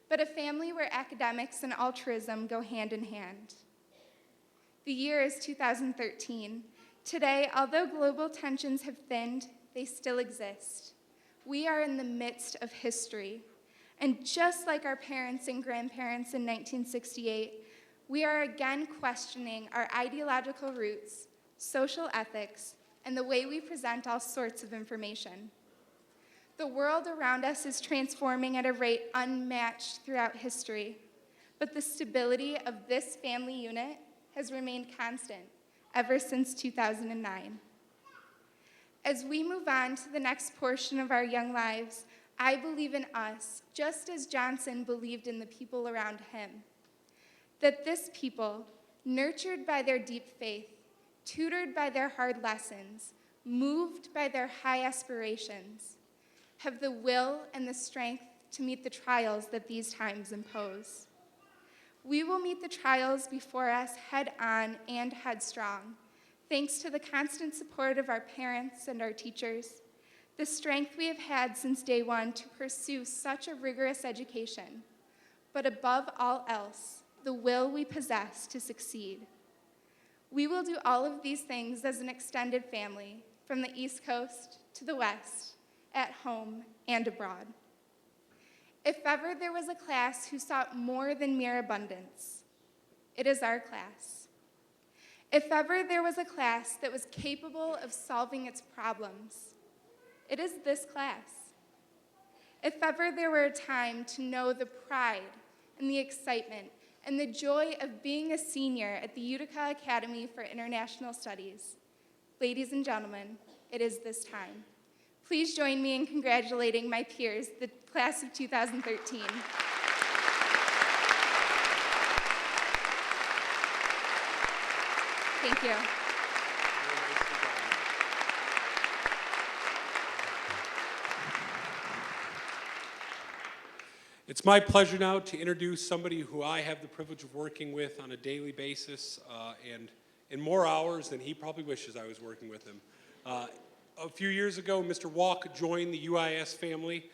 but a family where academics and altruism go hand in hand. The year is 2013. Today, although global tensions have thinned, they still exist. We are in the midst of history, and just like our parents and grandparents in 1968, we are again questioning our ideological roots, social ethics, and the way we present all sorts of information. The world around us is transforming at a rate unmatched throughout history, but the stability of this family unit has remained constant ever since 2009. As we move on to the next portion of our young lives, I believe in us, just as Johnson believed in the people around him. That this people, nurtured by their deep faith, tutored by their hard lessons, moved by their high aspirations, have the will and the strength to meet the trials that these times impose. We will meet the trials before us head on and headstrong, thanks to the constant support of our parents and our teachers, the strength we have had since day one to pursue such a rigorous education, but above all else, the will we possess to succeed. We will do all of these things as an extended family, from the East Coast to the West, at home and abroad. If ever there was a class who sought more than mere abundance, it is our class. If ever there was a class that was capable of solving its problems, it is this class. If ever there were a time to know the pride and the excitement and the joy of being a senior at the Utica Academy for International Studies, ladies and gentlemen, it is this time. Please join me in congratulating my peers, the class of 2013. Thank you. It's my pleasure now to introduce somebody who I have the privilege of working with on a daily basis and in more hours than he probably wishes I was working with him. A few years ago, Mr. Walk joined the UIS family,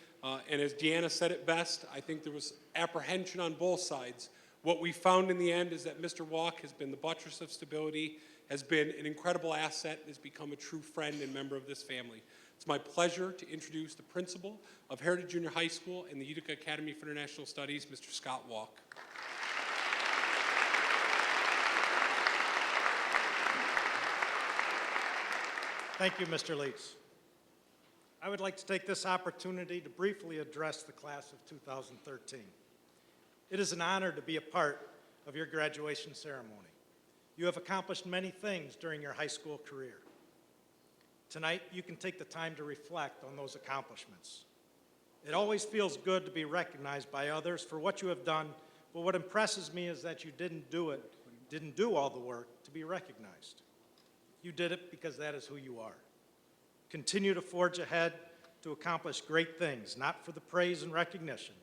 and as Deanna said it best, I think there was apprehension on both sides. What we found in the end is that Mr. Walk has been the buttress of stability, has been an incredible asset, and has become a true friend and member of this family. It's my pleasure to introduce the principal of Heritage Junior High School and the Utica Academy for International Studies, Mr. Scott Walk. Thank you, Mr. Leitz. I would like to take this opportunity to briefly address the class of 2013. It is an honor to be a part of your graduation ceremony. You have accomplished many things during your high school career. Tonight, you can take the time to reflect on those accomplishments. It always feels good to be recognized by others for what you have done, but what impresses me is that you didn't do all the work to be recognized. You did it because that is who you are. Continue to forge ahead to accomplish great things, not for the praise and recognition,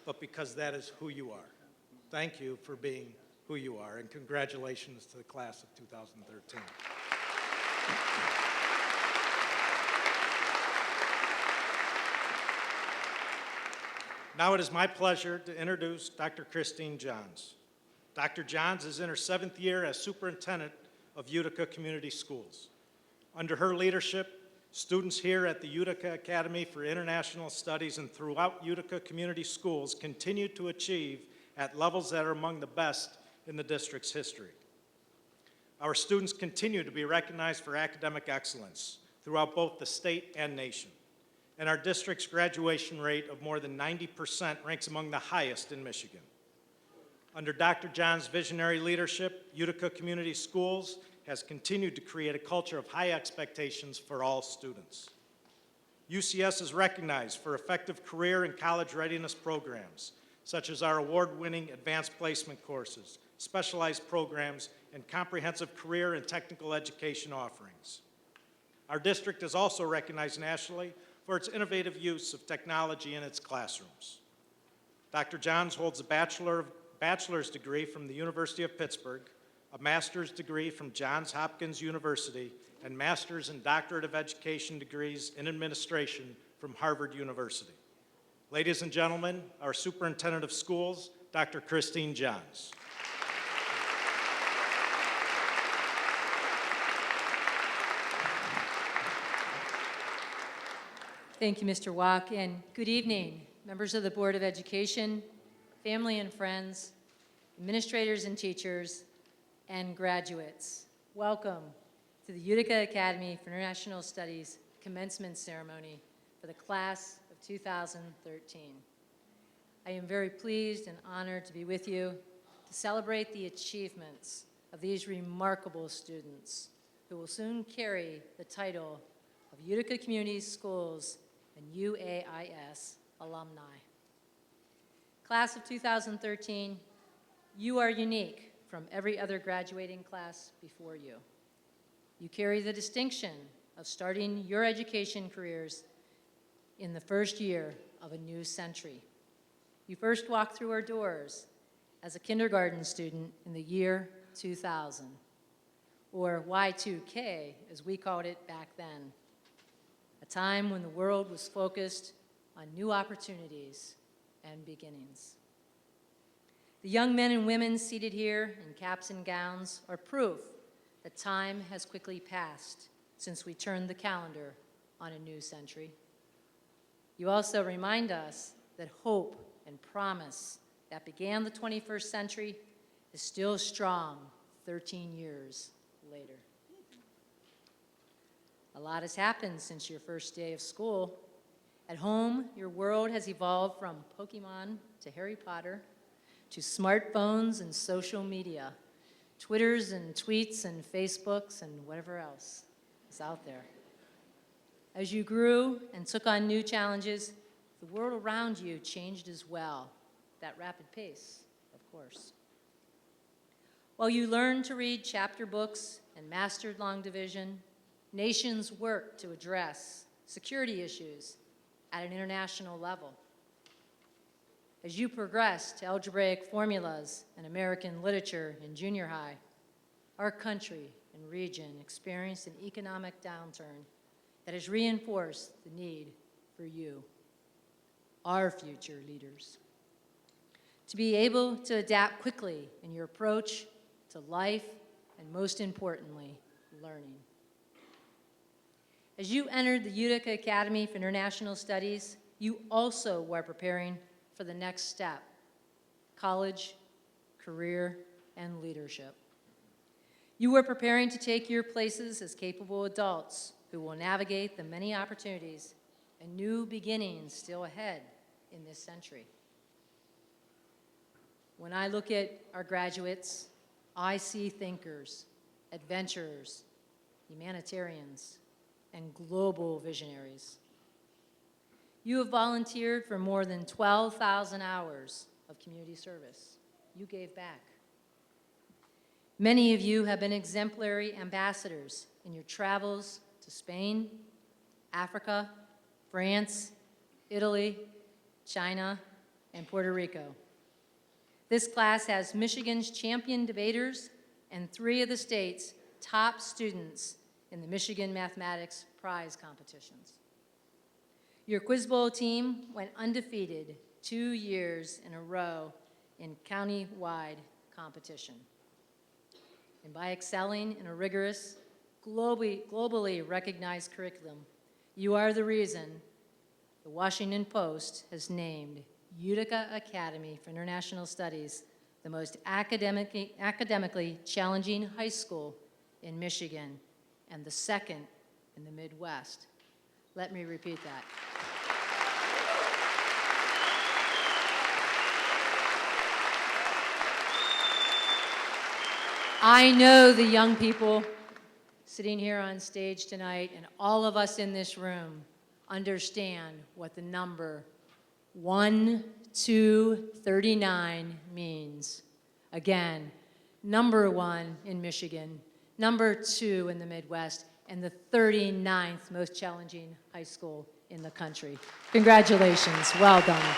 but because that is who you are. Thank you for being who you are, and congratulations to the class of 2013. Now it is my pleasure to introduce Dr. Christine Johns. Dr. Johns is in her 7th year as superintendent of Utica Community Schools. Under her leadership, students here at the Utica Academy for International Studies and throughout Utica Community Schools continue to achieve at levels that are among the best in the district's history. Our students continue to be recognized for academic excellence throughout both the state and nation. And our district's graduation rate of more than 90% ranks among the highest in Michigan. Under Dr. John's visionary leadership, Utica Community Schools has continued to create a culture of high expectations for all students. UCS is recognized for effective career and college readiness programs, such as our award-winning advanced placement courses, specialized programs, and comprehensive career and technical education offerings. Our district is also recognized nationally for its innovative use of technology in its classrooms. Dr. Johns holds a bachelor's degree from the University of Pittsburgh, a master's degree from Johns Hopkins University, and master's and doctorate of education degrees in administration from Harvard University. Ladies and gentlemen, our superintendent of schools, Dr. Christine Johns. Thank you, Mr. Walk, and good evening, members of the Board of Education, family and friends, administrators and teachers, and graduates. Welcome to the Utica Academy for International Studies commencement ceremony for the class of 2013. I am very pleased and honored to be with you to celebrate the achievements of these remarkable students who will soon carry the title of Utica Community Schools and UAIS alumni. Class of 2013, you are unique from every other graduating class before you. You carry the distinction of starting your education careers in the first year of a new century. You first walked through our doors as a kindergarten student in the year 2000, or Y2K as we called it back then, a time when the world was focused on new opportunities and beginnings. The young men and women seated here in caps and gowns are proof that time has quickly passed since we turned the calendar on a new century. You also remind us that hope and promise that began the 21st century is still strong 13 years later. A lot has happened since your first day of school. At home, your world has evolved from Pokemon to Harry Potter to smartphones and social media, Twitters and tweets and Facebooks and whatever else is out there. As you grew and took on new challenges, the world around you changed as well, that rapid pace, of course. While you learned to read chapter books and mastered long division, nations worked to address security issues at an international level. As you progressed to algebraic formulas and American literature in junior high, our country and region experienced an economic downturn that has reinforced the need for you, our future leaders, to be able to adapt quickly in your approach to life and, most importantly, learning. As you entered the Utica Academy for International Studies, you also were preparing for the next step: college, career, and leadership. You were preparing to take your places as capable adults who will navigate the many opportunities and new beginnings still ahead in this century. When I look at our graduates, I see thinkers, adventurers, humanitarians, and global visionaries. You have volunteered for more than 12,000 hours of community service. You gave back. Many of you have been exemplary ambassadors in your travels to Spain, Africa, France, Italy, China, and Puerto Rico. This class has Michigan's champion debaters and 3 of the state's top students in the Michigan Mathematics Prize competitions. Your Quiz Bowl team went undefeated 2 years in a row in county-wide competition. And by excelling in a rigorous, globally recognized curriculum, you are the reason the Washington Post has named Utica Academy for International Studies the most academically challenging high school in Michigan and the second in the Midwest. Let me repeat that. I know the young people sitting here on stage tonight and all of us in this room understand what the number 1, 2, 39 means. Again, number 1 in Michigan, number 2 in the Midwest, and the 39th most challenging high school in the country. Congratulations, well done.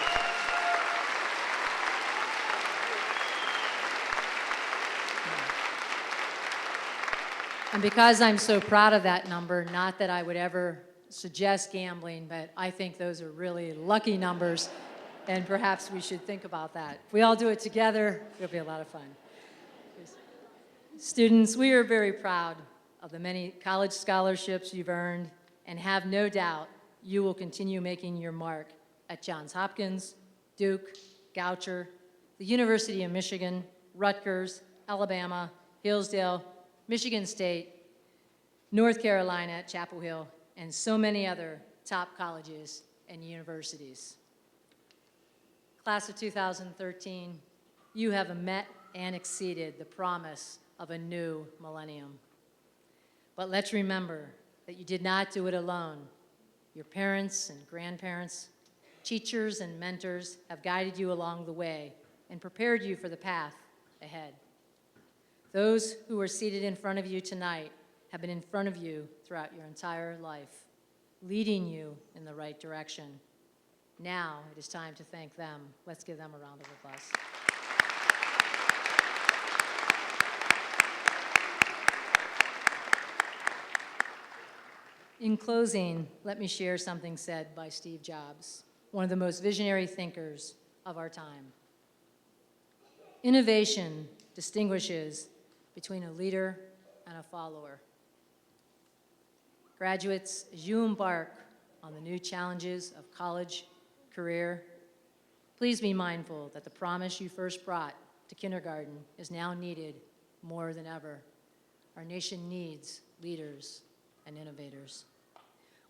And because I'm so proud of that number, not that I would ever suggest gambling, but I think those are really lucky numbers, and perhaps we should think about that. If we all do it together, it'll be a lot of fun. Students, we are very proud of the many college scholarships you've earned, and have no doubt you will continue making your mark at Johns Hopkins, Duke, Goucher, the University of Michigan, Rutgers, Alabama, Hillsdale, Michigan State, North Carolina at Chapel Hill, and so many other top colleges and universities. Class of 2013, you have met and exceeded the promise of a new millennium. But let's remember that you did not do it alone. Your parents and grandparents, teachers and mentors have guided you along the way and prepared you for the path ahead. Those who are seated in front of you tonight have been in front of you throughout your entire life, leading you in the right direction. Now it is time to thank them. Let's give them a round of applause. In closing, let me share something said by Steve Jobs, one of the most visionary thinkers of our time. Innovation distinguishes between a leader and a follower. Graduates, as you embark on the new challenges of college, career, please be mindful that the promise you first brought to kindergarten is now needed more than ever. Our nation needs leaders and innovators.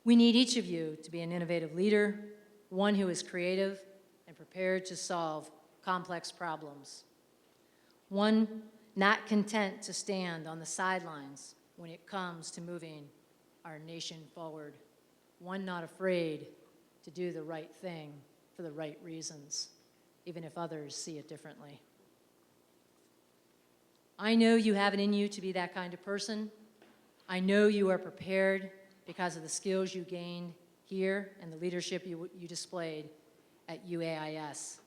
We need each of you to be an innovative leader, one who is creative and prepared to solve complex problems. One not content to stand on the sidelines when it comes to moving our nation forward. One not afraid to do the right thing for the right reasons, even if others see it differently. I know you have it in you to be that kind of person. I know you are prepared because of the skills you gained here and the leadership you displayed at UAIS.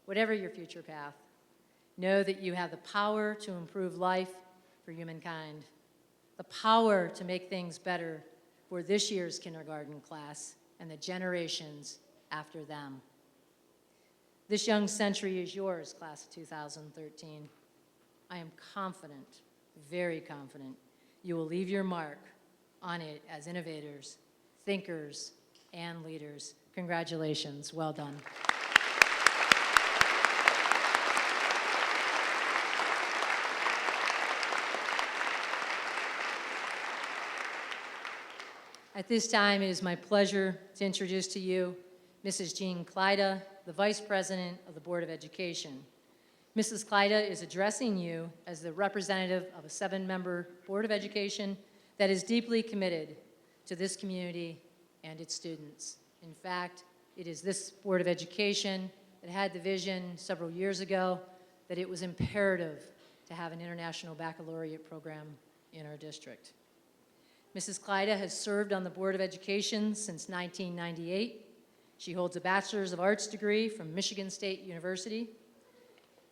Whatever your future path, know that you have the power to improve life for humankind, the power to make things better for this year's kindergarten class and the generations after them. This young century is yours, class of 2013. I am confident, very confident, you will leave your mark on it as innovators, thinkers, and leaders. Congratulations, well done. At this time, it is my pleasure to introduce to you Mrs. Jean Klida, the Vice President of the Board of Education. Mrs. Klida is addressing you as the representative of a 7-member Board of Education that is deeply committed to this community and its students. In fact, it is this Board of Education that had the vision several years ago that it was imperative to have an international baccalaureate program in our district. Mrs. Klida has served on the Board of Education since 1998. She holds a Bachelor's of Arts degree from Michigan State University.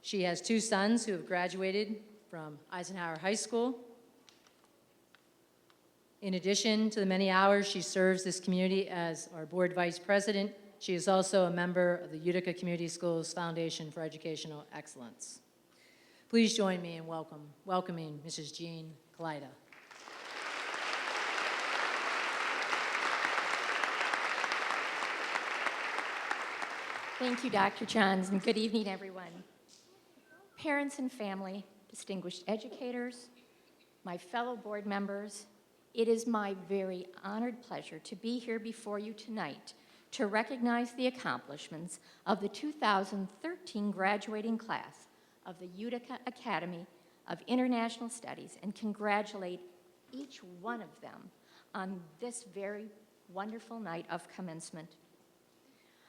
She has 2 sons who have graduated from Eisenhower High School. In addition to the many hours she serves this community as our board vice president, she is also a member of the Utica Community Schools Foundation for Educational Excellence. Please join me in welcoming Mrs. Jean Klida. Thank you, Dr. Johns, and good evening, everyone. Parents and family, distinguished educators, my fellow board members, it is my very honored pleasure to be here before you tonight to recognize the accomplishments of the 2013 graduating class of the Utica Academy of International Studies and congratulate each one of them on this very wonderful night of commencement.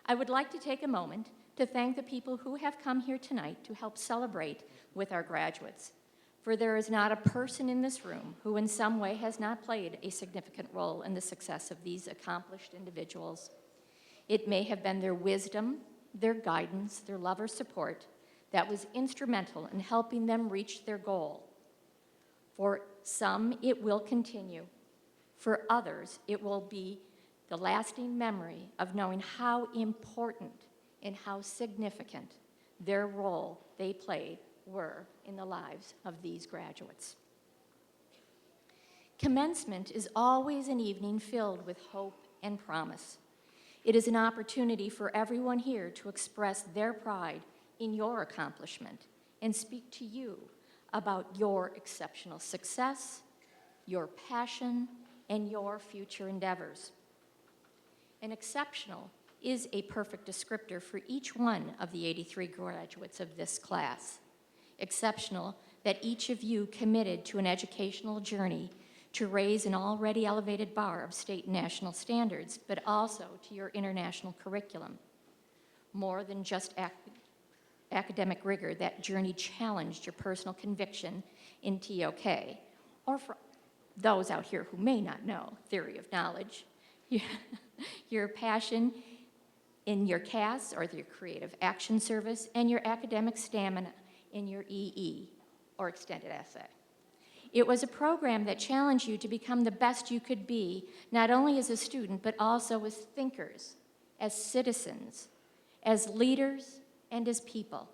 I would like to take a moment to thank the people who have come here tonight to help celebrate with our graduates. For there is not a person in this room who in some way has not played a significant role in the success of these accomplished individuals. It may have been their wisdom, their guidance, their love or support that was instrumental in helping them reach their goal. For some, it will continue. For others, it will be the lasting memory of knowing how important and how significant their role they played were in the lives of these graduates. Commencement is always an evening filled with hope and promise. It is an opportunity for everyone here to express their pride in your accomplishment and speak to you about your exceptional success, your passion, and your future endeavors. And exceptional is a perfect descriptor for each one of the 83 graduates of this class. Exceptional that each of you committed to an educational journey to raise an already elevated bar of state and national standards, but also to your international curriculum. More than just academic rigor, that journey challenged your personal conviction in TOK, or for those out here who may not know theory of knowledge, your passion in your CAS, or your Creative Action Service, and your academic stamina in your EE, or Extended Essay. It was a program that challenged you to become the best you could be, not only as a student, but also as thinkers, as citizens, as leaders, and as people.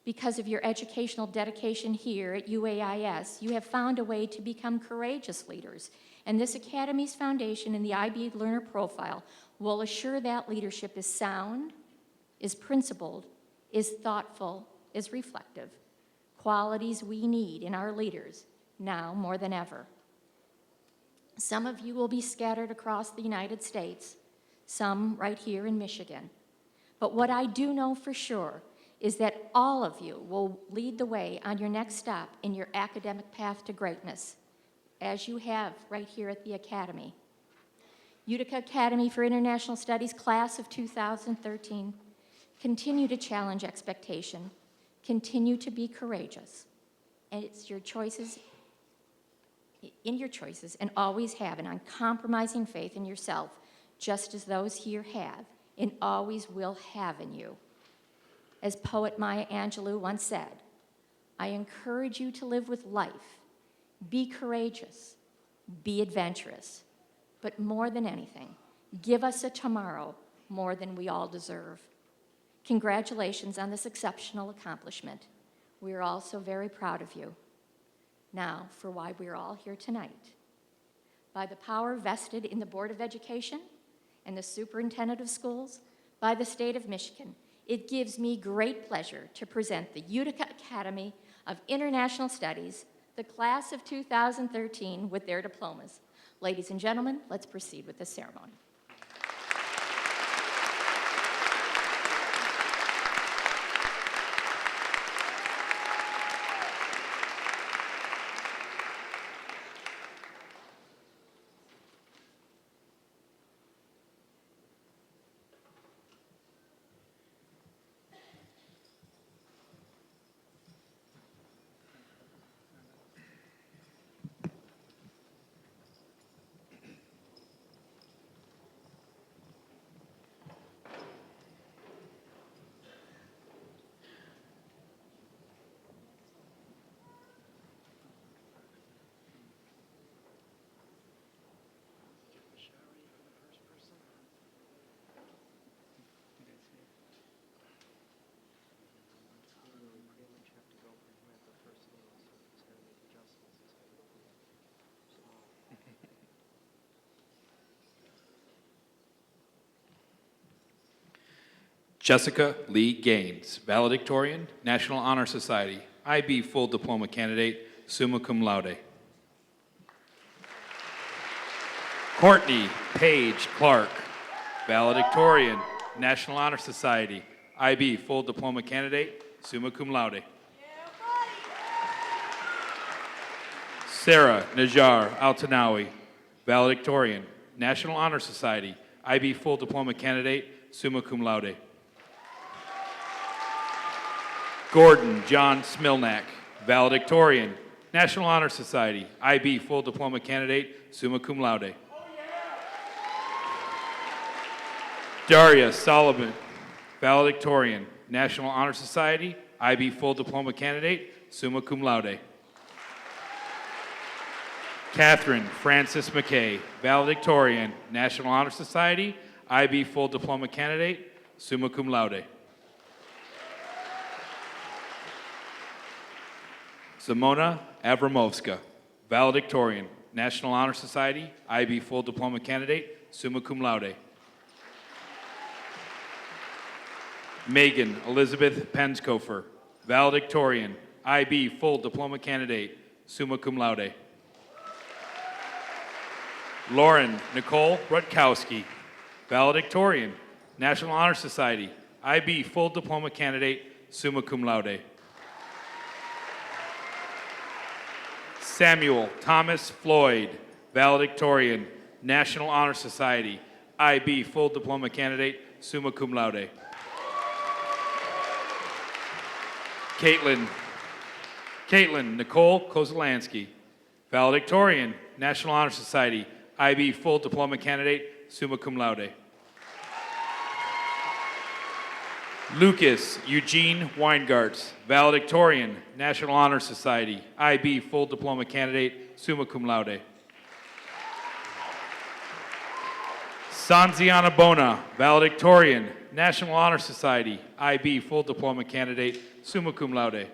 Because of your educational dedication here at UAIS, you have found a way to become courageous leaders, and this Academy's foundation and the IB Learner Profile will assure that leadership is sound, is principled, is thoughtful, is reflective, qualities we need in our leaders now more than ever. Some of you will be scattered across the United States, some right here in Michigan. But what I do know for sure is that all of you will lead the way on your next stop in your academic path to greatness, as you have right here at the Academy. Utica Academy for International Studies class of 2013, continue to challenge expectation, continue to be courageous, and it's your choices, and always have an uncompromising faith in yourself, just as those here have and always will have in you. As poet Maya Angelou once said, I encourage you to live with life, be courageous, be adventurous, but more than anything, give us a tomorrow more than we all deserve. Congratulations on this exceptional accomplishment. We are all so very proud of you. Now, for why we are all here tonight. By the power vested in the Board of Education and the Superintendent of Schools, by the state of Michigan, it gives me great pleasure to present the Utica Academy of International Studies, the class of 2013, with their diplomas. Ladies and gentlemen, let's proceed with the ceremony. Jessica Lee Gaines, valedictorian, National Honor Society, IB full diploma candidate, summa cum laude. Courtney Paige Clark, valedictorian, National Honor Society, IB full diploma candidate, summa cum laude. Sarah Najar Altanawi, valedictorian, National Honor Society, IB full diploma candidate, summa cum laude. Gordon John Smilnak, valedictorian, National Honor Society, IB full diploma candidate, summa cum laude. Daria Solomon, valedictorian, National Honor Society, IB full diploma candidate, summa cum laude. Catherine Francis McKay, valedictorian, National Honor Society, IB full diploma candidate, summa cum laude. Simona Avramovska, valedictorian, National Honor Society, IB full diploma candidate, summa cum laude. Megan Elizabeth Penskofer, valedictorian, IB full diploma candidate, summa cum laude. Lauren Nicole Rutkowski, valedictorian, National Honor Society, IB full diploma candidate, summa cum laude. Samuel Thomas Floyd, valedictorian, National Honor Society, IB full diploma candidate, summa cum laude. Caitlin Nicole Kozelansky, valedictorian, National Honor Society, IB full diploma candidate, summa cum laude. Lucas Eugene Weingartz, valedictorian, National Honor Society, IB full diploma candidate, summa cum laude. Sanziana Bona, valedictorian, National Honor Society, IB full diploma candidate, summa cum laude.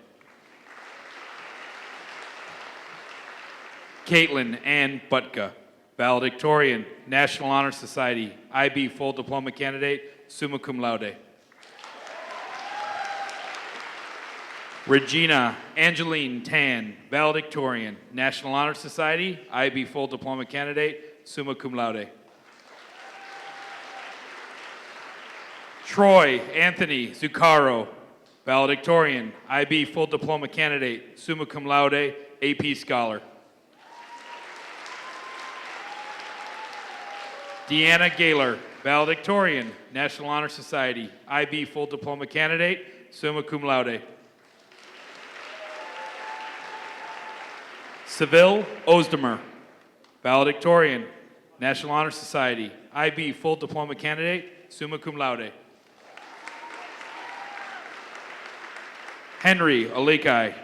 Caitlin Ann Butka, valedictorian, National Honor Society, IB full diploma candidate, summa cum laude. Regina Angeline Tan, valedictorian, National Honor Society, IB full diploma candidate, summa cum laude. Troy Anthony Zuccaro, valedictorian, IB full diploma candidate, summa cum laude, AP scholar. Deanna Gaylor, valedictorian, National Honor Society, IB full diploma candidate, summa cum laude. Seville Ozdemer, valedictorian, National Honor Society, IB full diploma candidate, summa cum laude. Henry Alikai,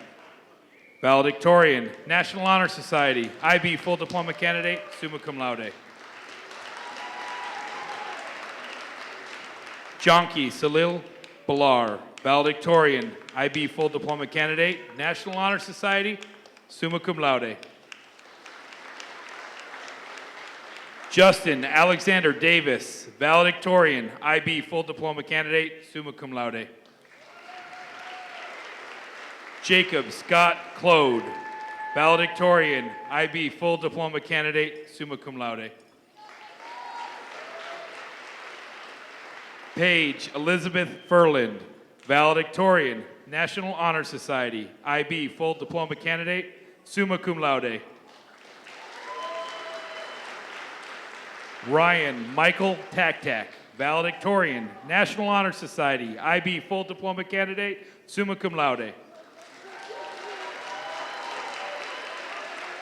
valedictorian, National Honor Society, IB full diploma candidate, summa cum laude. Jonki Salil Balar, valedictorian, IB full diploma candidate, National Honor Society, summa cum laude. Justin Alexander Davis, valedictorian, IB full diploma candidate, summa cum laude. Jacob Scott Claude, valedictorian, IB full diploma candidate, summa cum laude. Paige Elizabeth Furland, valedictorian, National Honor Society, IB full diploma candidate, summa cum laude. Ryan Michael Taktak, valedictorian, National Honor Society, IB full diploma candidate, summa cum laude.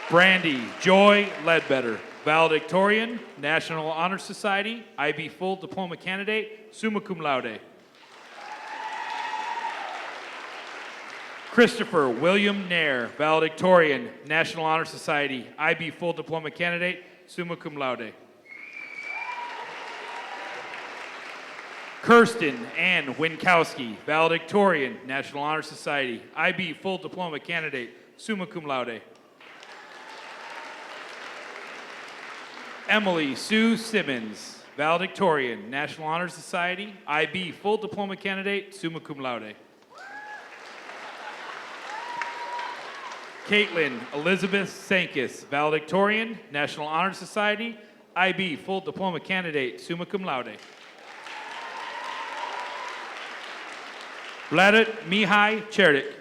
Brandy Joy Ledbetter, valedictorian, National Honor Society, IB full diploma candidate, summa cum laude. Christopher William Nair, valedictorian, National Honor Society, IB full diploma candidate, summa cum laude. Kirsten Ann Winkowski, valedictorian, National Honor Society, IB full diploma candidate, summa cum laude. Emily Sue Simmons, valedictorian, National Honor Society, IB full diploma candidate, summa cum laude. Caitlin Elizabeth Sankis, valedictorian, National Honor Society, IB full diploma candidate, summa cum laude. Vladit Mihai Cherdik,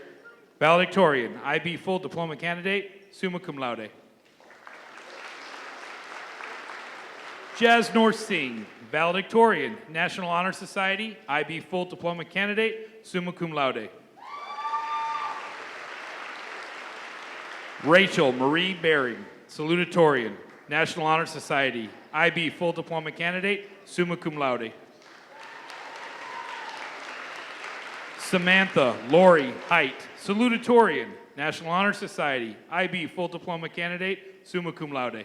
valedictorian, IB full diploma candidate, summa cum laude. Jasnor Singh, valedictorian, National Honor Society, IB full diploma candidate, summa cum laude. Rachel Marie Baring, salutatorian, National Honor Society, IB full diploma candidate, summa cum laude. Samantha Lori Height, salutatorian, National Honor Society, IB full diploma candidate, summa cum laude.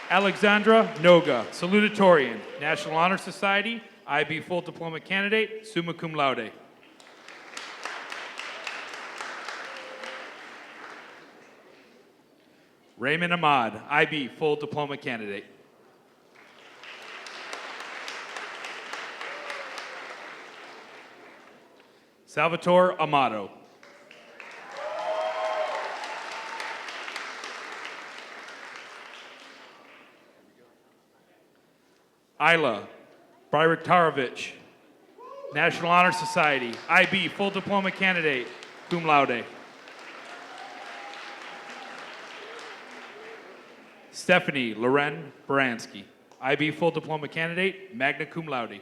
Alexandra Noga, salutatorian, National Honor Society, IB full diploma candidate, summa cum laude. Raymond Ahmad, IB full diploma candidate. Salvatore Amato. Isla Bajraktarovic, National Honor Society, IB full diploma candidate, cum laude. Stephanie Loren Baranski, IB full diploma candidate, magna cum laude.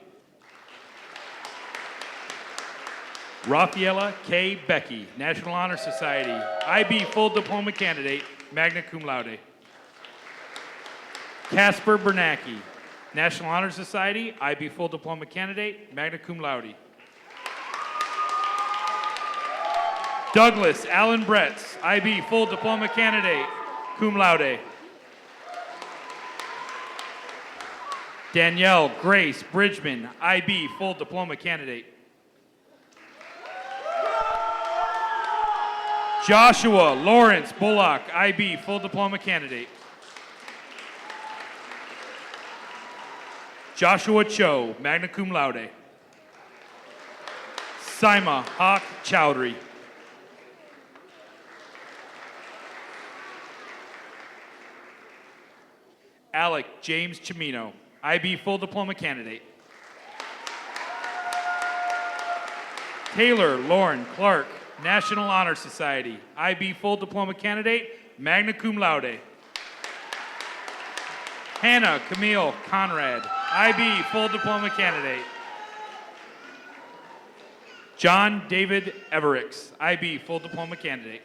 Rafaela K. Becky, National Honor Society, IB full diploma candidate, magna cum laude. Casper Bernacki, National Honor Society, IB full diploma candidate, magna cum laude. Douglas Allen Bretz, IB full diploma candidate, cum laude. Danielle Grace Bridgman, IB full diploma candidate. Joshua Lawrence Bullock, IB full diploma candidate. Joshua Cho, magna cum laude. Saima Haq Chowdhury. Alec James Chimino, IB Full Diploma Candidate. Taylor Lauren Clark, National Honor Society, IB Full Diploma Candidate, magna cum laude. Hannah Camille Conrad, IB Full Diploma Candidate. John David Evericks, IB Full Diploma Candidate.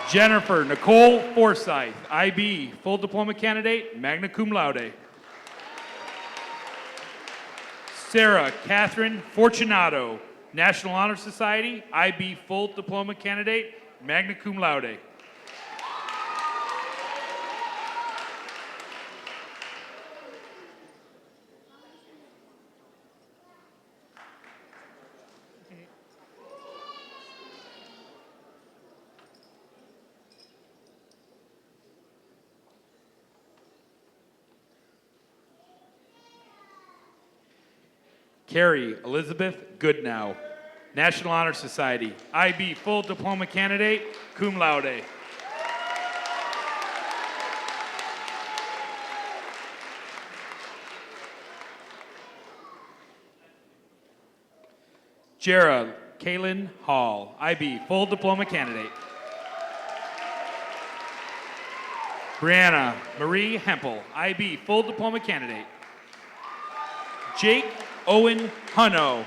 Jennifer Nicole Forsyth, IB Full Diploma Candidate, magna cum laude. Sarah Catherine Fortunato, National Honor Society, IB Full Diploma Candidate, magna cum laude. Carrie Elizabeth Goodnow, National Honor Society, IB Full Diploma Candidate, cum laude. Jara Kaylin Hall, IB Full Diploma Candidate. Brianna Marie Hempel, IB Full Diploma Candidate. Jake Owen Hunno,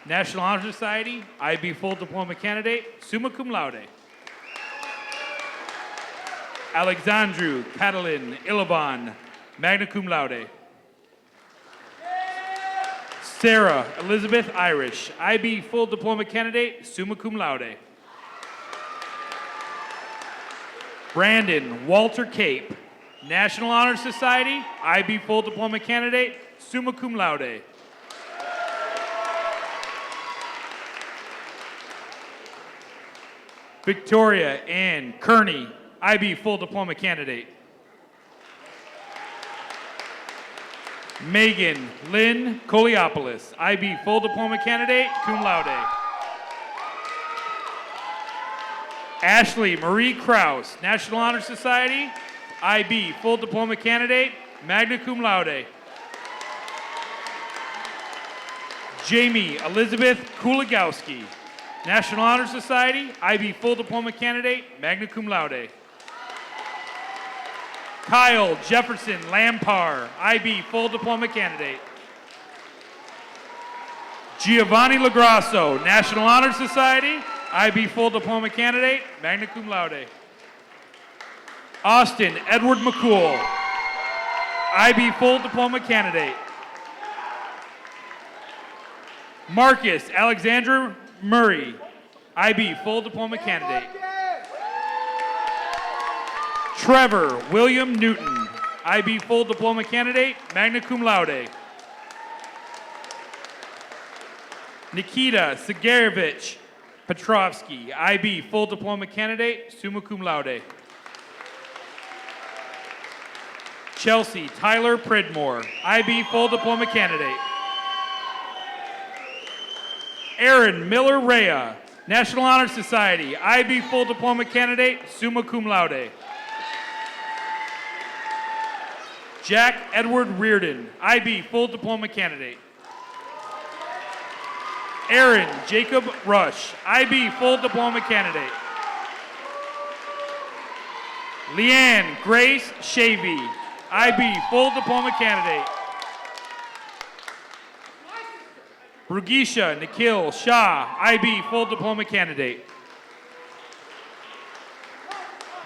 National Honor Society, IB Full Diploma Candidate, summa cum laude. Alexandru Catalin Ilaban, magna cum laude. Sarah Elizabeth Irish, IB Full Diploma Candidate, summa cum laude. Brandon Walter Cape, National Honor Society, IB Full Diploma Candidate, summa cum laude. Victoria Ann Kearney, IB Full Diploma Candidate. Megan Lynn Koliopoulos, IB Full Diploma Candidate, cum laude. Ashley Marie Krause, National Honor Society, IB Full Diploma Candidate, magna cum laude. Jamie Elizabeth Kuligowski, National Honor Society, IB Full Diploma Candidate, magna cum laude. Kyle Jefferson Lampar, IB Full Diploma Candidate. Giovanni Lagrasso, National Honor Society, IB Full Diploma Candidate, magna cum laude. Austin Edward McCool, IB Full Diploma Candidate. Marcus Alexander Murray, IB Full Diploma Candidate. Trevor William Newton, IB Full Diploma Candidate, magna cum laude. Nikita Sigarevich Petrovsky, IB Full Diploma Candidate, summa cum laude. Chelsea Tyler Pridmore, IB Full Diploma Candidate. Aaron Miller Rea, National Honor Society, IB Full Diploma Candidate, summa cum laude. Jack Edward Reardon, IB Full Diploma Candidate. Aaron Jacob Rush, IB Full Diploma Candidate. Leanne Grace Shavy, IB Full Diploma Candidate. Rugisha Nikhil Shah, IB Full Diploma Candidate.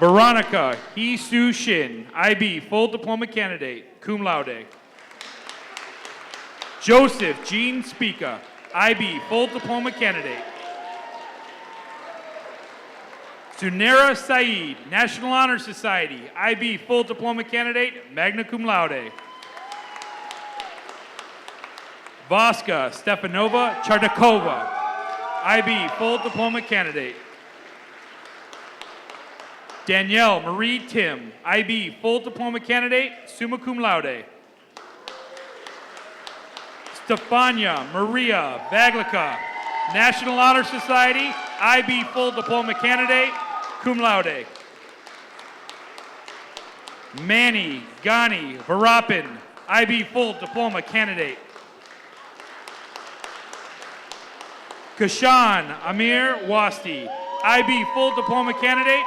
Veronica Hee Soo Shin, IB Full Diploma Candidate, cum laude. Joseph Jean Spica, IB Full Diploma Candidate. Sunera Saeed, National Honor Society, IB Full Diploma Candidate, magna cum laude. Vaska Stefanova Chardakova, IB Full Diploma Candidate. Danielle Marie Tim, IB Full Diploma Candidate, summa cum laude. Stefania Maria Vaglica, National Honor Society, IB Full Diploma Candidate, cum laude. Manny Ghani Varapin, IB Full Diploma Candidate. Kashan Amir Wasti, IB Full Diploma Candidate,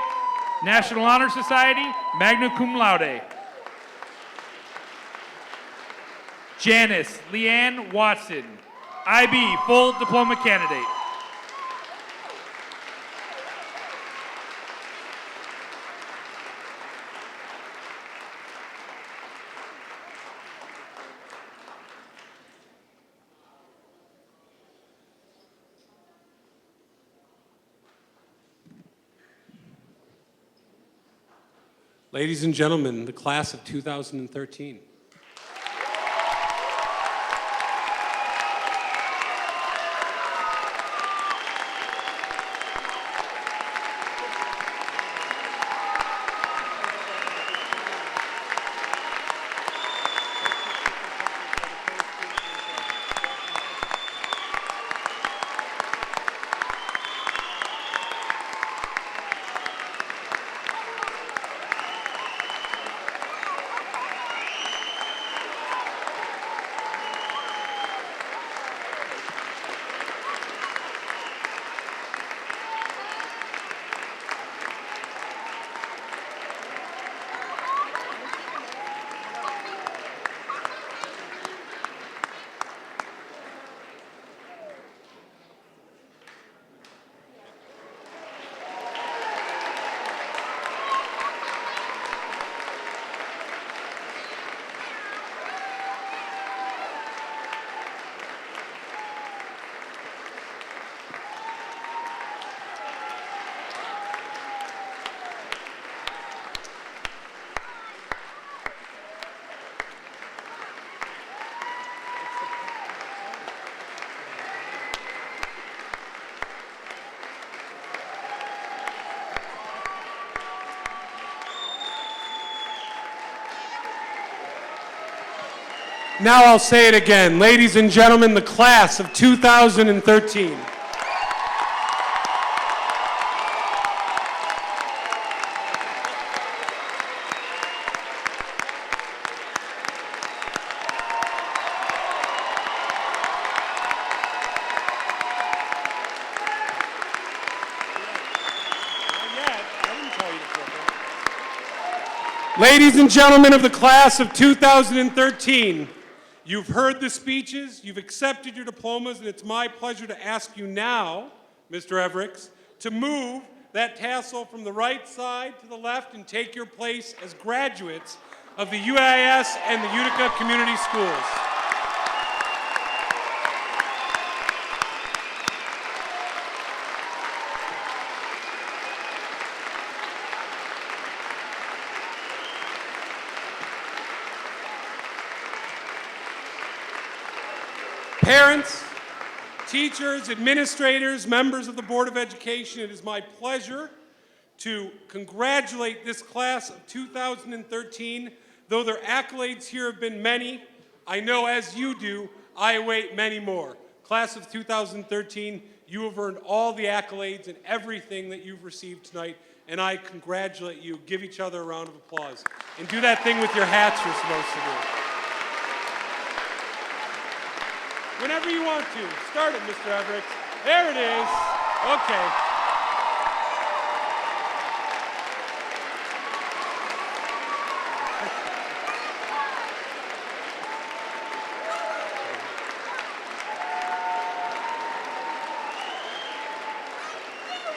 National Honor Society, magna cum laude. Janice Leanne Watson, IB Full Diploma Candidate. Ladies and gentlemen, the class of 2013. Now I'll say it again. Ladies and gentlemen, the class of 2013. Ladies and gentlemen of the class of 2013, you've heard the speeches, you've accepted your diplomas, and it's my pleasure to ask you now, Mr. Evericks, to move that tassel from the right side to the left and take your place as graduates of the UIS and the Utica Community Schools. Parents, teachers, administrators, members of the Board of Education, it is my pleasure to congratulate this class of 2013. Though their accolades here have been many, I know as you do, I await many more. Class of 2013, you have earned all the accolades and everything that you've received tonight, and I congratulate you. Give each other a round of applause. And do that thing with your hats you're supposed to do. Whenever you want to. Start it, Mr. Evericks. There it is. Okay.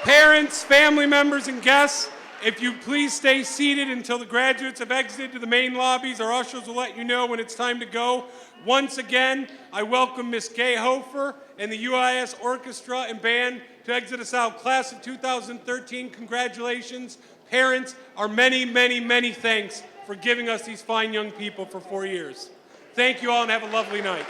Parents, family members, and guests, if you please stay seated until the graduates have exited to the main lobbies, our ushers will let you know when it's time to go. Once again, I welcome Ms. Gay Hofer and the UIS Orchestra and Band to exit us out. Class of 2013, congratulations. Parents, our many, many, many thanks for giving us these fine young people for 4 years. Thank you all and have a lovely night.